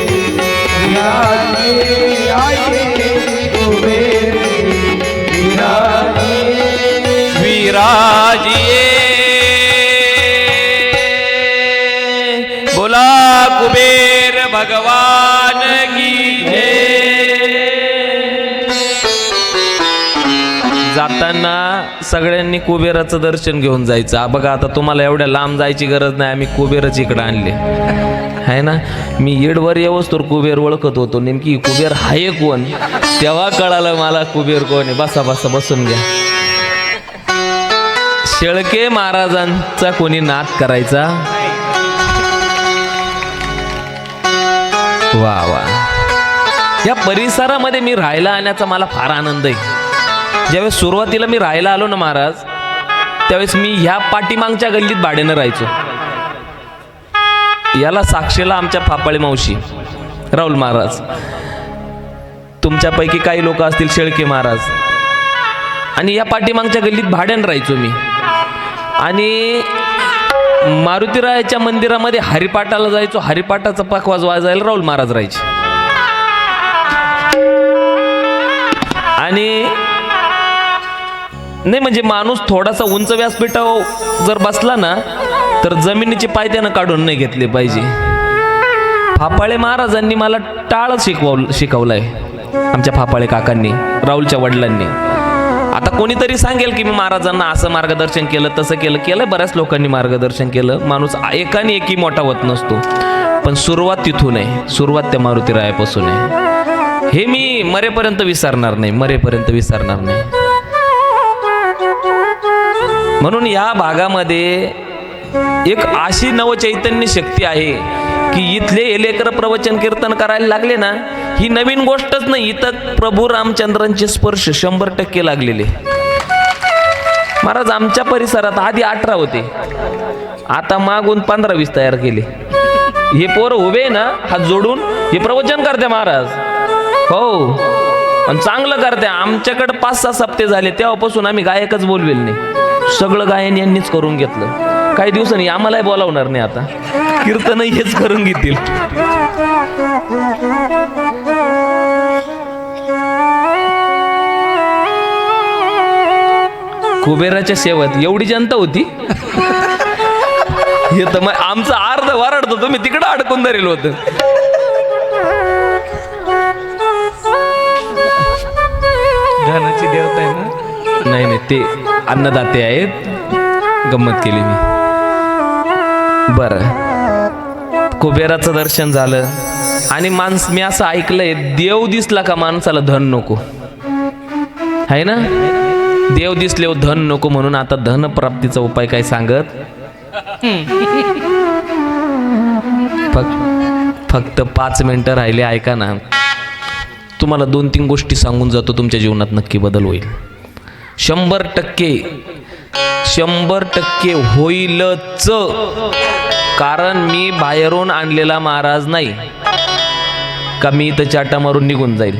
विराजिए, आइए कुबेर जी विराजिए, विराजिए। बोला कुबेर भगवान की जय। जाताना सगळ्यांनी कुबेराचं दर्शन घेऊन जायचं. बघा, आता तुम्हाला एवढ्या लांब जायची गरज नाही. आम्ही कुबेरच इकडं आणले आहे ना. मी येडवर येवस्तोर कुबेर ओळखत होतो. नेमकी कुबेर हाय कोण, तेव्हा कळालं मला कुबेर कोण आहे. बसा बसा, बसून घ्या. शेळके महाराजांचा कोणी नाद करायचा? वा वा. या परिसरामध्ये मी राहायला आल्याचा मला फार आनंद आहे. ज्यावेळेस सुरुवातीला मी राहायला आलो ना महाराज, त्यावेळेस मी ह्या पाठीमागच्या गल्लीत भाड्यानं राहायचो. याला साक्षीला आमच्या फापाळी मावशी राहुल महाराज, तुमच्यापैकी काही लोक असतील शेळके महाराज, आणि या पाठीमागच्या गल्लीत भाड्यानं राहायचो मी. आणि मारुतीरायाच्या मंदिरामध्ये हरिपाठाला जायचो. हरिपाठाचा पखवाज वाजायला राहुल महाराज राहायचे. आणि नाही म्हणजे माणूस थोडासा उंच व्यासपीठावर जर बसला ना तर जमिनीचे पाय त्यानं काढून नाही घेतले पाहिजे. फापाळे महाराजांनी मला टाळ शिकवलंय, आमच्या फापाळे काकांनी, राहुलच्या वडिलांनी. आता कोणीतरी सांगेल की मी महाराजांना असं मार्गदर्शन केलं, तसं केलं. बऱ्याच लोकांनी मार्गदर्शन केलं. माणूस एकाने एकी मोठा होत नसतो, पण सुरुवात तिथून आहे, सुरुवात त्या मारुतीरायापासून आहे. हे मी मरेपर्यंत विसरणार नाही, मरेपर्यंत विसरणार नाही. म्हणून या भागामध्ये एक अशी नवचैतन्य शक्ती आहे की इथले लेकर प्रवचन कीर्तन करायला लागले ना, ही नवीन गोष्टच नाही. इथं प्रभू रामचंद्रांचे स्पर्श 100% लागलेले. महाराज आमच्या परिसरात आधी 18 होते, आता मागून 15-20 तयार केले. हे पोरं उभे ना हात जोडून हे प्रवचन करते महाराज. हो, आणि चांगलं करते. आमच्याकडे 5-6 सप्ते झाले तेव्हापासून आम्ही गायकच बोलवेल नाही, सगळं गायन यांनीच करून घेतलं. काही दिवसांनी आम्हालाही बोलावणार नाही, आता कीर्तनही हेच करून घेतील. कुबेराच्या सेवेत एवढी जनता होती. हे तर मग आमचं अर्ध वरडतो, तुम्ही तिकडं अडकून धरेल होत. धनाची देवता आहे ना? नाही ते अन्नदाते आहेत, गंमत केली मी. बरं, कुबेराचं दर्शन झालं आणि मी असं ऐकलंय, देव दिसला का माणसाला धन नको आहे ना. देव दिसले धन नको, म्हणून आता धन प्राप्तीचा उपाय काय सांगत. फक्त 5 मिनिटं राहिले, ऐका ना. तुम्हाला 2-3 गोष्टी सांगून जातो, तुमच्या जीवनात नक्की बदल होईल. 100% होईलच. कारण मी बाहेरून आणलेला महाराज नाही का मी इथं चाटा मारून निघून जाईल.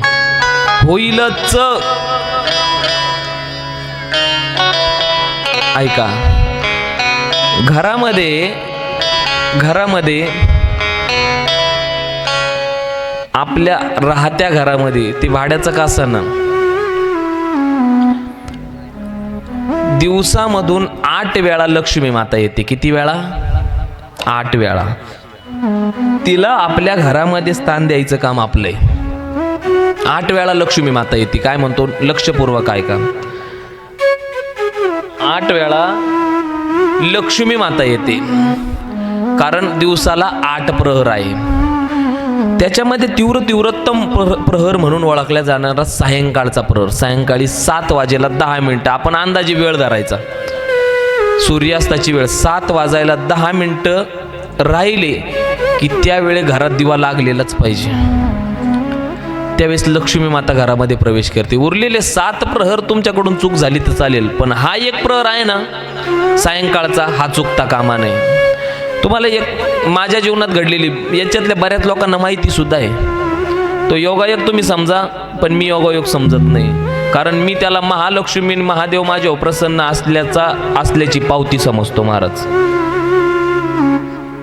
होईलच. ऐका, घरामध्ये आपल्या राहत्या घरामध्ये, ती भाड्याचं का असं ना, दिवसामधून 8 वेळा लक्ष्मी माता येते. किती वेळा? 8 वेळा. तिला आपल्या घरामध्ये स्थान द्यायचं काम आपलंय. 8 वेळा लक्ष्मी माता येते. काय म्हणतो, लक्षपूर्वक ऐका. 8 वेळा लक्ष्मी माता येते, कारण दिवसाला 8 प्रहर आहे. त्याच्यामध्ये तीव्रतम प्रहर म्हणून ओळखला जाणारा सायंकाळचा प्रहर. सायंकाळी 7 वाजेला 10 मिनिटं, आपण अंदाजे वेळ धरायचा. सूर्यास्ताची वेळ 7 वाजायला 10 मिनिटं राहिले की त्यावेळी घरात दिवा लागलेलाच पाहिजे. त्यावेळेस लक्ष्मी माता घरामध्ये प्रवेश करते. उरलेले 7 प्रहर तुमच्याकडून चूक झाली तर चालेल, पण हा एक प्रहर आहे ना सायंकाळचा, हा चुकता कामा नये. तुम्हाला एक माझ्या जीवनात घडलेली, याच्यातल्या बऱ्याच लोकांना माहिती सुद्धा आहे. तो योगायोग तुम्ही समजा, पण मी योगायोग समजत नाही. कारण मी त्याला महालक्ष्मी महादेव माझ्यावर प्रसन्न असल्याची पावती समजतो महाराज.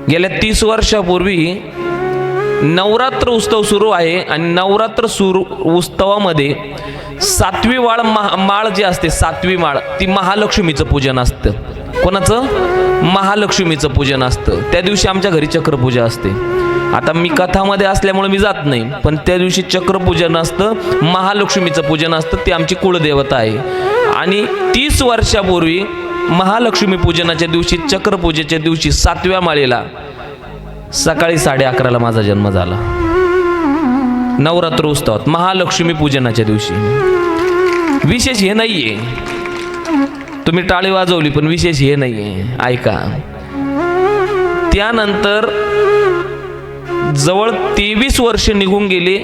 गेल्या 30 वर्षापूर्वी नवरात्र उत्सव सुरू आहे आणि नवरात्र उत्सवामध्ये 7वी माळ जी असते, 7वी माळ, ती महालक्ष्मीचं पूजन असतं. कोणाचं? महालक्ष्मीचं पूजन असतं. त्या दिवशी आमच्या घरी चक्रपूजा असते. आता मी कथामध्ये असल्यामुळे मी जात नाही, पण त्या दिवशी चक्रपूजन असतं, महालक्ष्मीचं पूजन असतं. ती आमची कुळदेवता आहे. आणि 30 वर्षापूर्वी महालक्ष्मी पूजनाच्या दिवशी, चक्रपूजेच्या दिवशी 7व्या माळेला सकाळी 11:30ला माझा जन्म झाला. नवरात्र उत्सवात महालक्ष्मी पूजनाच्या दिवशी. विशेष हे नाहीये, तुम्ही टाळी वाजवली, पण विशेष हे नाहीये. ऐका, त्यानंतर जवळ 23 वर्ष निघून गेले.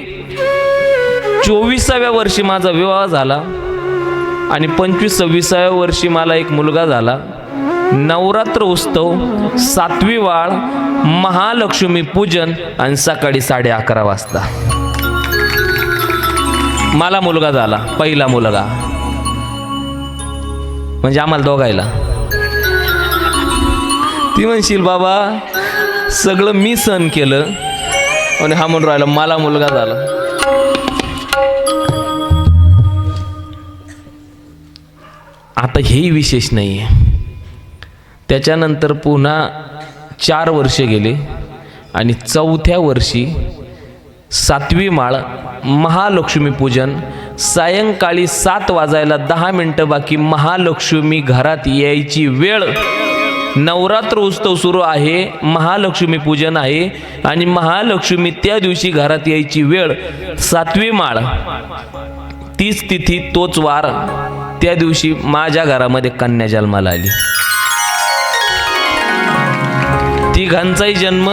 24व्या वर्षी माझा विवाह झाला आणि 25-26व्या वर्षी मला एक मुलगा झाला. नवरात्र उत्सव, 7वी वाळ, महालक्ष्मी पूजन आणि सकाळी 11:30 वाजता मला मुलगा झाला, पहिला मुलगा. म्हणजे आम्हाला दोघायला. ती म्हणशील बाबा सगळं मी सहन केलं आणि हा म्हणून राहिला मला मुलगा झाला. आता हेही विशेष नाही आहे. त्याच्यानंतर पुन्हा 4 वर्ष गेले आणि 4थ्या वर्षी 7वी माळ महालक्ष्मी पूजन. सायंकाळी 7 वाजायला 10 मिनटं बाकी महालक्ष्मी घरात यायची वेळ. नवरात्र उत्सव सुरू आहे, महालक्ष्मी पूजन आहे आणि महालक्ष्मी त्या दिवशी घरात यायची वेळ. 7वी माळ, तीच तिथी, तोच वार. त्या दिवशी माझ्या घरामध्ये कन्या जन्माला आली. तिघांचाही जन्म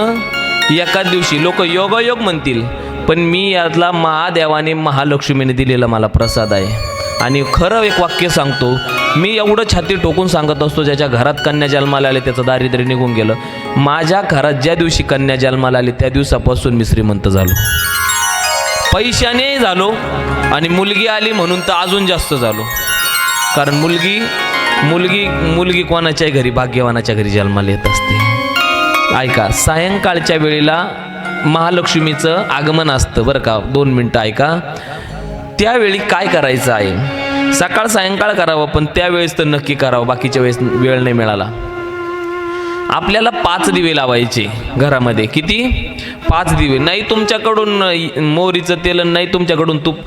एकाच दिवशी. लोक योगायोग म्हणतील, पण मी यातला महादेवाने महालक्ष्मीने दिलेला मला प्रसाद आहे. आणि खरं एक वाक्य सांगतो, मी एवढं छाती ठोकून सांगत असतो, ज्याच्या घरात कन्या जन्माला आले त्याचं दारिद्र्य निघून गेलं. माझ्या घरात ज्या दिवशी कन्या जन्माला आली त्या दिवसापासून मी श्रीमंत झालो, पैशानेही झालो आणि मुलगी आली म्हणून तर अजून जास्त झालो. कारण मुलगी मुलगी मुलगी कोणाच्याही घरी, भाग्यवानाच्या घरी जन्माला येत असते. ऐका, सायंकाळच्या वेळेला महालक्ष्मीचं आगमन असतं बरं का. 2 मिनटं ऐका. त्यावेळी काय करायचं आहे, सकाळ सायंकाळ करावं, पण त्यावेळेस तर नक्की करावं, बाकीच्या वेळेस वेळ नाही मिळाला. आपल्याला 5 दिवे लावायचे घरामध्ये. किती? 5 दिवे. नाही तुमच्याकडून मोहरीचं तेल, नाही तुमच्याकडून तूप,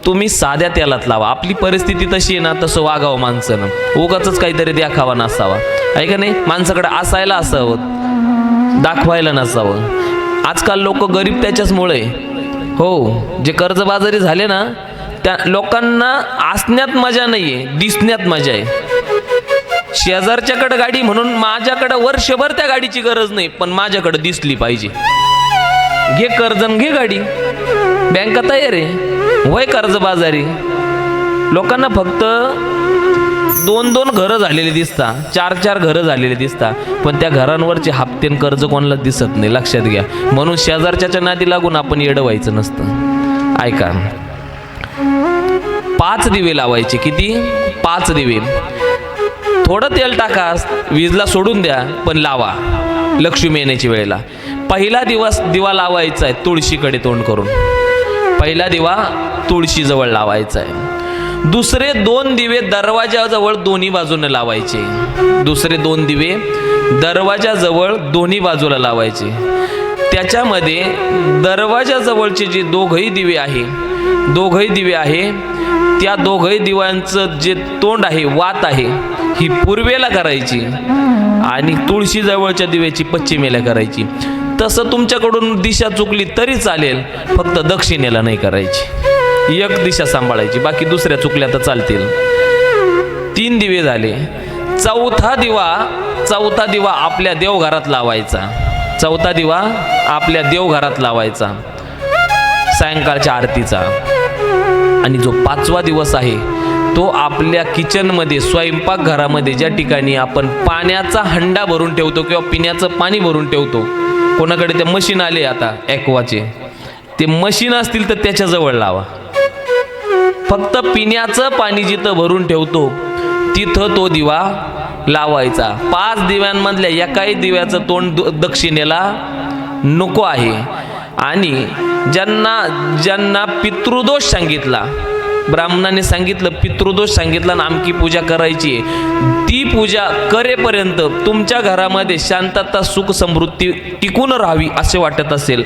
तुम्ही साध्या तेलात लावा. आपली परिस्थिती तशी आहे ना, तसं वागावं माणसानं. उगाचच काहीतरी दाखवा नसावा, आहे का नाही. माणसाकडे असायला असावं, दाखवायला नसावं. आजकाल लोक गरीब त्याच्याचमुळे, हो, जे कर्जबाजारी झाले ना, त्या लोकांना असण्यात मजा नाही आहे, दिसण्यात मजा आहे. शेजारच्याकडे गाडी म्हणून माझ्याकडे वर्षभर त्या गाडीची गरज नाही, पण माझ्याकडे दिसली पाहिजे. घे कर्ज, घे गाडी, बँका तयार आहे, वय कर्जबाजारी. लोकांना फक्त 2-2 घरं झालेली दिसता, 4-4 घरं झालेली दिसता, पण त्या घरांवरचे हप्ते कर्ज कोणाला दिसत नाही. लक्षात घ्या. म्हणून शेजारच्या नादी लागून आपण येडं व्हायचं नसतं. ऐका, 5 दिवे लावायचे. किती? 5 दिवे. थोडं तेल टाका, वीजला सोडून द्या, पण लावा लक्ष्मी येण्याच्या वेळेला. पहिला दिवा लावायचा आहे तुळशीकडे तोंड करून. पहिला दिवा तुळशीजवळ लावायचा आहे. दुसरे 2 दिवे दरवाजाजवळ दोन्ही बाजूने लावायचे. दुसरे 2 दिवे दरवाजाजवळ दोन्ही बाजूला लावायचे. त्याच्यामध्ये दरवाजाजवळचे जे दोघही दिवे आहे, त्या दोघही दिव्यांचं जे तोंड आहे, वात आहे, ही पूर्वेला करायची आणि तुळशीजवळच्या दिव्याची पश्चिमेला करायची. तसं तुमच्याकडून दिशा चुकली तरी चालेल, फक्त दक्षिणेला नाही करायची. एक दिशा सांभाळायची, बाकी दुसऱ्या चुकल्या तर चालतील. 3 दिवे झाले. चौथा दिवा आपल्या देवघरात लावायचा. चौथा दिवा आपल्या देवघरात लावायचा सायंकाळच्या आरतीचा. आणि जो 5वा दिवस आहे तो आपल्या किचनमध्ये, स्वयंपाकघरामध्ये, ज्या ठिकाणी आपण पाण्याचा हंडा भरून ठेवतो किंवा पिण्याचं पाणी भरून ठेवतो. कोणाकडे ते मशीन आले आता ॲक्वाचे, ते मशीन असतील तर त्याच्याजवळ लावा. फक्त पिण्याचं पाणी जिथं भरून ठेवतो तिथं तो दिवा लावायचा. 5 दिव्यांमधल्या एकाही दिव्याचं तोंड दक्षिणेला नको आहे. आणि ज्यांना पितृदोष सांगितला, ब्राह्मणाने सांगितलं, पितृदोष सांगितला आणि आमकी पूजा करायची, ती पूजा करेपर्यंत तुमच्या घरामध्ये शांतता, सुख, समृद्धी टिकून राहावी असे वाटत असेल,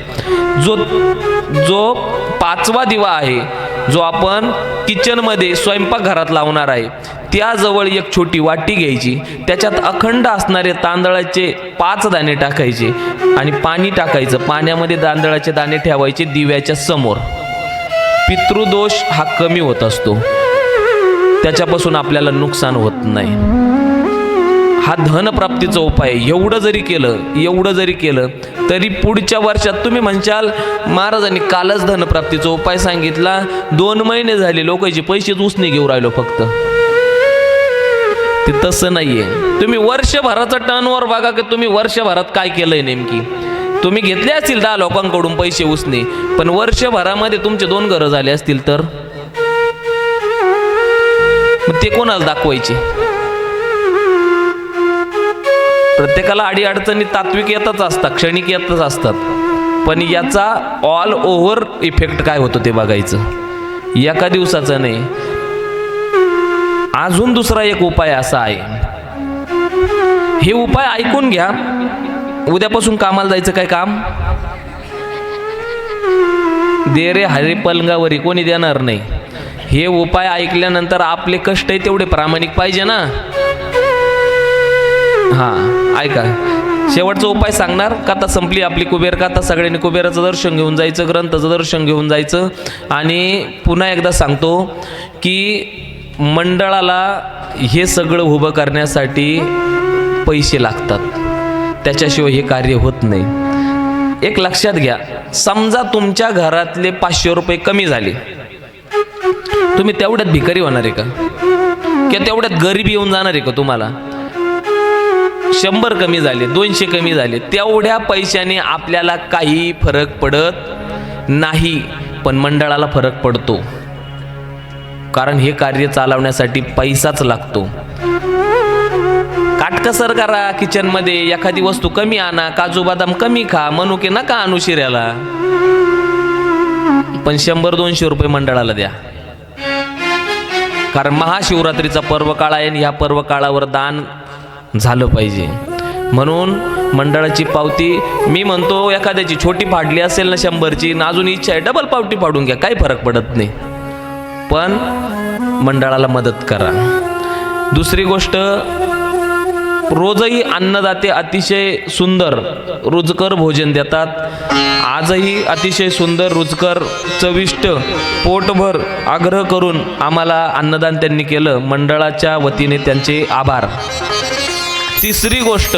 जो 5वा दिवा आहे, जो आपण किचनमध्ये स्वयंपाकघरात लावणार आहे, त्याजवळ एक छोटी वाटी घ्यायची. त्याच्यात अखंड असणारे तांदळाचे 5 दाणे टाकायचे आणि पाणी टाकायचं. पाण्यामध्ये तांदळाचे दाणे ठेवायचे दिव्याच्या समोर. पितृदोष हा कमी होत असतो, त्याच्यापासून आपल्याला नुकसान होत नाही. हा धनप्राप्तीचा उपाय. एवढं जरी केलं तरी पुढच्या वर्षात तुम्ही म्हणशाल, महाराजांनी कालच धनप्राप्तीचा उपाय सांगितला, 2 महिने झाले लोकांचे पैसेच उसने घेऊन राहिलो फक्त. ते तसं नाहीये. तुम्ही वर्षभराचा टर्नओव्हर बघा की तुम्ही वर्षभरात काय केलंय नेमकी. तुम्ही घेतले असतील 10 लोकांकडून पैसे उसने, पण वर्षभरामध्ये तुमचे 2 घरं झाले असतील तर मग ते कोणाला दाखवायचे. प्रत्येकाला अडीअडचणी तात्विक येतच असतात, क्षणिक येतच असतात, पण याचा ऑल ओव्हर इफेक्ट काय होतो ते बघायचं. एका दिवसाचं नाही. अजून दुसरा एक उपाय असा आहे, हे उपाय ऐकून घ्या. उद्यापासून कामाला जायचं काय काम दे रे हरी पलंगावरी कोणी देणार नाही. हे उपाय ऐकल्यानंतर आपले कष्ट आहे तेवढे प्रामाणिक पाहिजे ना. हा ऐका, शेवटचा उपाय सांगणार. कथा संपली आपली, कुबेर कथा. सगळ्यांनी कुबेराचं दर्शन घेऊन जायचं, ग्रंथाचं दर्शन घेऊन जायचं. आणि पुन्हा एकदा सांगतो की मंडळाला हे सगळं उभं करण्यासाठी पैसे लागतात, त्याच्याशिवाय हे कार्य होत नाही. एक लक्षात घ्या, समजा तुमच्या घरातले 500 रुपये कमी झाले, तुम्ही तेवढ्यात भिकारी होणार आहे का? किंवा तेवढ्यात गरीबी येऊन जाणार आहे का तुम्हाला? 100 कमी झाले, 200 कमी झाले, तेवढ्या पैशाने आपल्याला काही फरक पडत नाही, पण मंडळाला फरक पडतो. कारण हे कार्य चालवण्यासाठी पैसाच लागतो. काटकसर करा किचनमध्ये, एखादी वस्तू कमी आणा, काजू बदाम कमी खा, मनुके नका आणू शिऱ्याला, पण 100-200 रुपये मंडळाला द्या. कारण महाशिवरात्रीचा पर्व काळ आहे आणि ह्या पर्व काळावर दान झालं पाहिजे. म्हणून मंडळाची पावती, मी म्हणतो एखाद्याची छोटी फाडली असेल ना 100ची, ना अजून इच्छा आहे डबल पावती फाडून घ्या, काही फरक पडत नाही, पण मंडळाला मदत करा. दुसरी गोष्ट, रोजही अन्नदाते अतिशय सुंदर रुचकर भोजन देतात. आजही अतिशय सुंदर रुचकर चविष्ट पोटभर आग्रह करून आम्हाला अन्नदान त्यांनी केलं. मंडळाच्या वतीने त्यांचे आभार. तिसरी गोष्ट,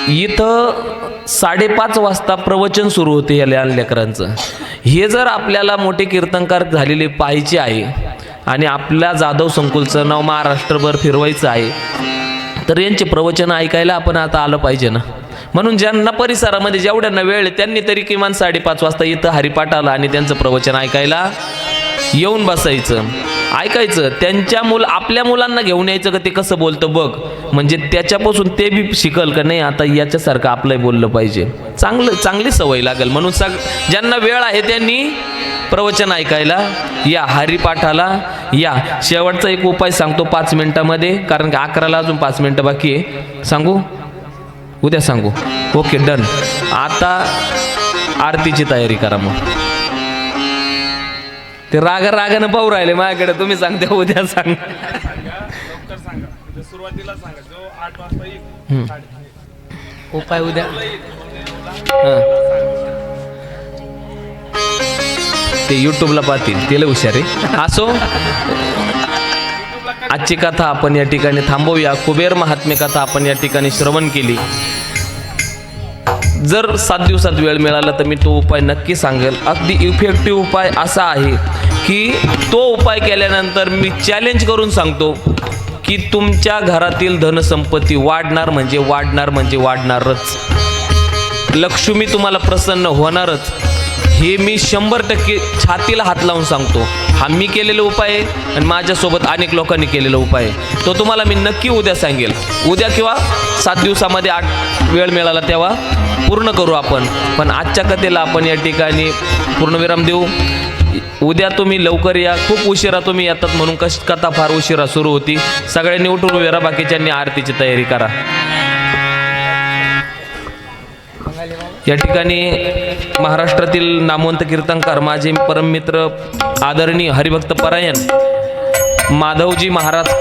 इथं 5:30 वाजता प्रवचन सुरू होते या लहान लेकरांचं. हे जर आपल्याला मोठे कीर्तनकार झालेले पाहायचे आहे आणि आपल्या जाधव संकुलचं नाव महाराष्ट्रभर फिरवायचं आहे, तर यांचे प्रवचन ऐकायला आपण आता आलं पाहिजे ना. म्हणून ज्यांना परिसरामध्ये जेवढ्यांना वेळ आहे त्यांनी तरी किमान 5:30 वाजता इथं हरिपाठाला आणि त्यांचं प्रवचन ऐकायला येऊन बसायचं, ऐकायचं. त्यांच्या आपल्या मुलांना घेऊन यायचं का ते कसं बोलतं बघ, म्हणजे त्याच्यापासून ते बी शिकल का नाही आता याच्यासारखं आपलं बोललं पाहिजे. चांगली सवय लागेल. म्हणून ज्यांना वेळ आहे त्यांनी प्रवचन ऐकायला या, हरिपाठाला या. शेवटचा एक उपाय सांगतो 5 मिनिटामध्ये, कारण की 11ला अजून 5 मिनिटं बाकी आहे. सांगू? उद्या सांगू? Okay, done. आता आरतीची तयारी करा. मग ते रागानं पाहू राहिले माझ्याकडे, तुम्ही सांगते उद्या सांग. उपाय उद्या. ते युट्यूबला पाहतील, ते लय हुशार आहे. असो, आजची कथा आपण या ठिकाणी थांबवूया. कुबेर महात्म्य कथा आपण या ठिकाणी श्रवण केली. जर 7 दिवसात वेळ मिळाला तर मी तो उपाय नक्की सांगेल. अगदी इफेक्टिव्ह उपाय असा आहे की तो उपाय केल्यानंतर मी चॅलेंज करून सांगतो की तुमच्या घरातील धनसंपत्ती वाढणार म्हणजे वाढणारच. लक्ष्मी तुम्हाला प्रसन्न होणारच. हे मी 100% छातीला हात लावून सांगतो. हा मी केलेला उपाय आहे आणि माझ्यासोबत अनेक लोकांनी केलेला उपाय आहे. तो तुम्हाला मी नक्की उद्या सांगेल. उद्या किंवा 7 दिवसामध्ये 8 वेळ मिळाला तेव्हा पूर्ण करू आपण. पण आजच्या कथेला आपण या ठिकाणी पूर्णविराम देऊ. उद्या तुम्ही लवकर या. खूप उशिरा तुम्ही येतात म्हणून कथा फार उशिरा सुरू होती. सगळ्यांनी उठून वेळा, बाकीच्यांनी आरतीची तयारी करा. या ठिकाणी महाराष्ट्रातील नामवंत कीर्तनकार, माझे परममित्र आदरणीय हरिभक्त परायण माधवजी महाराज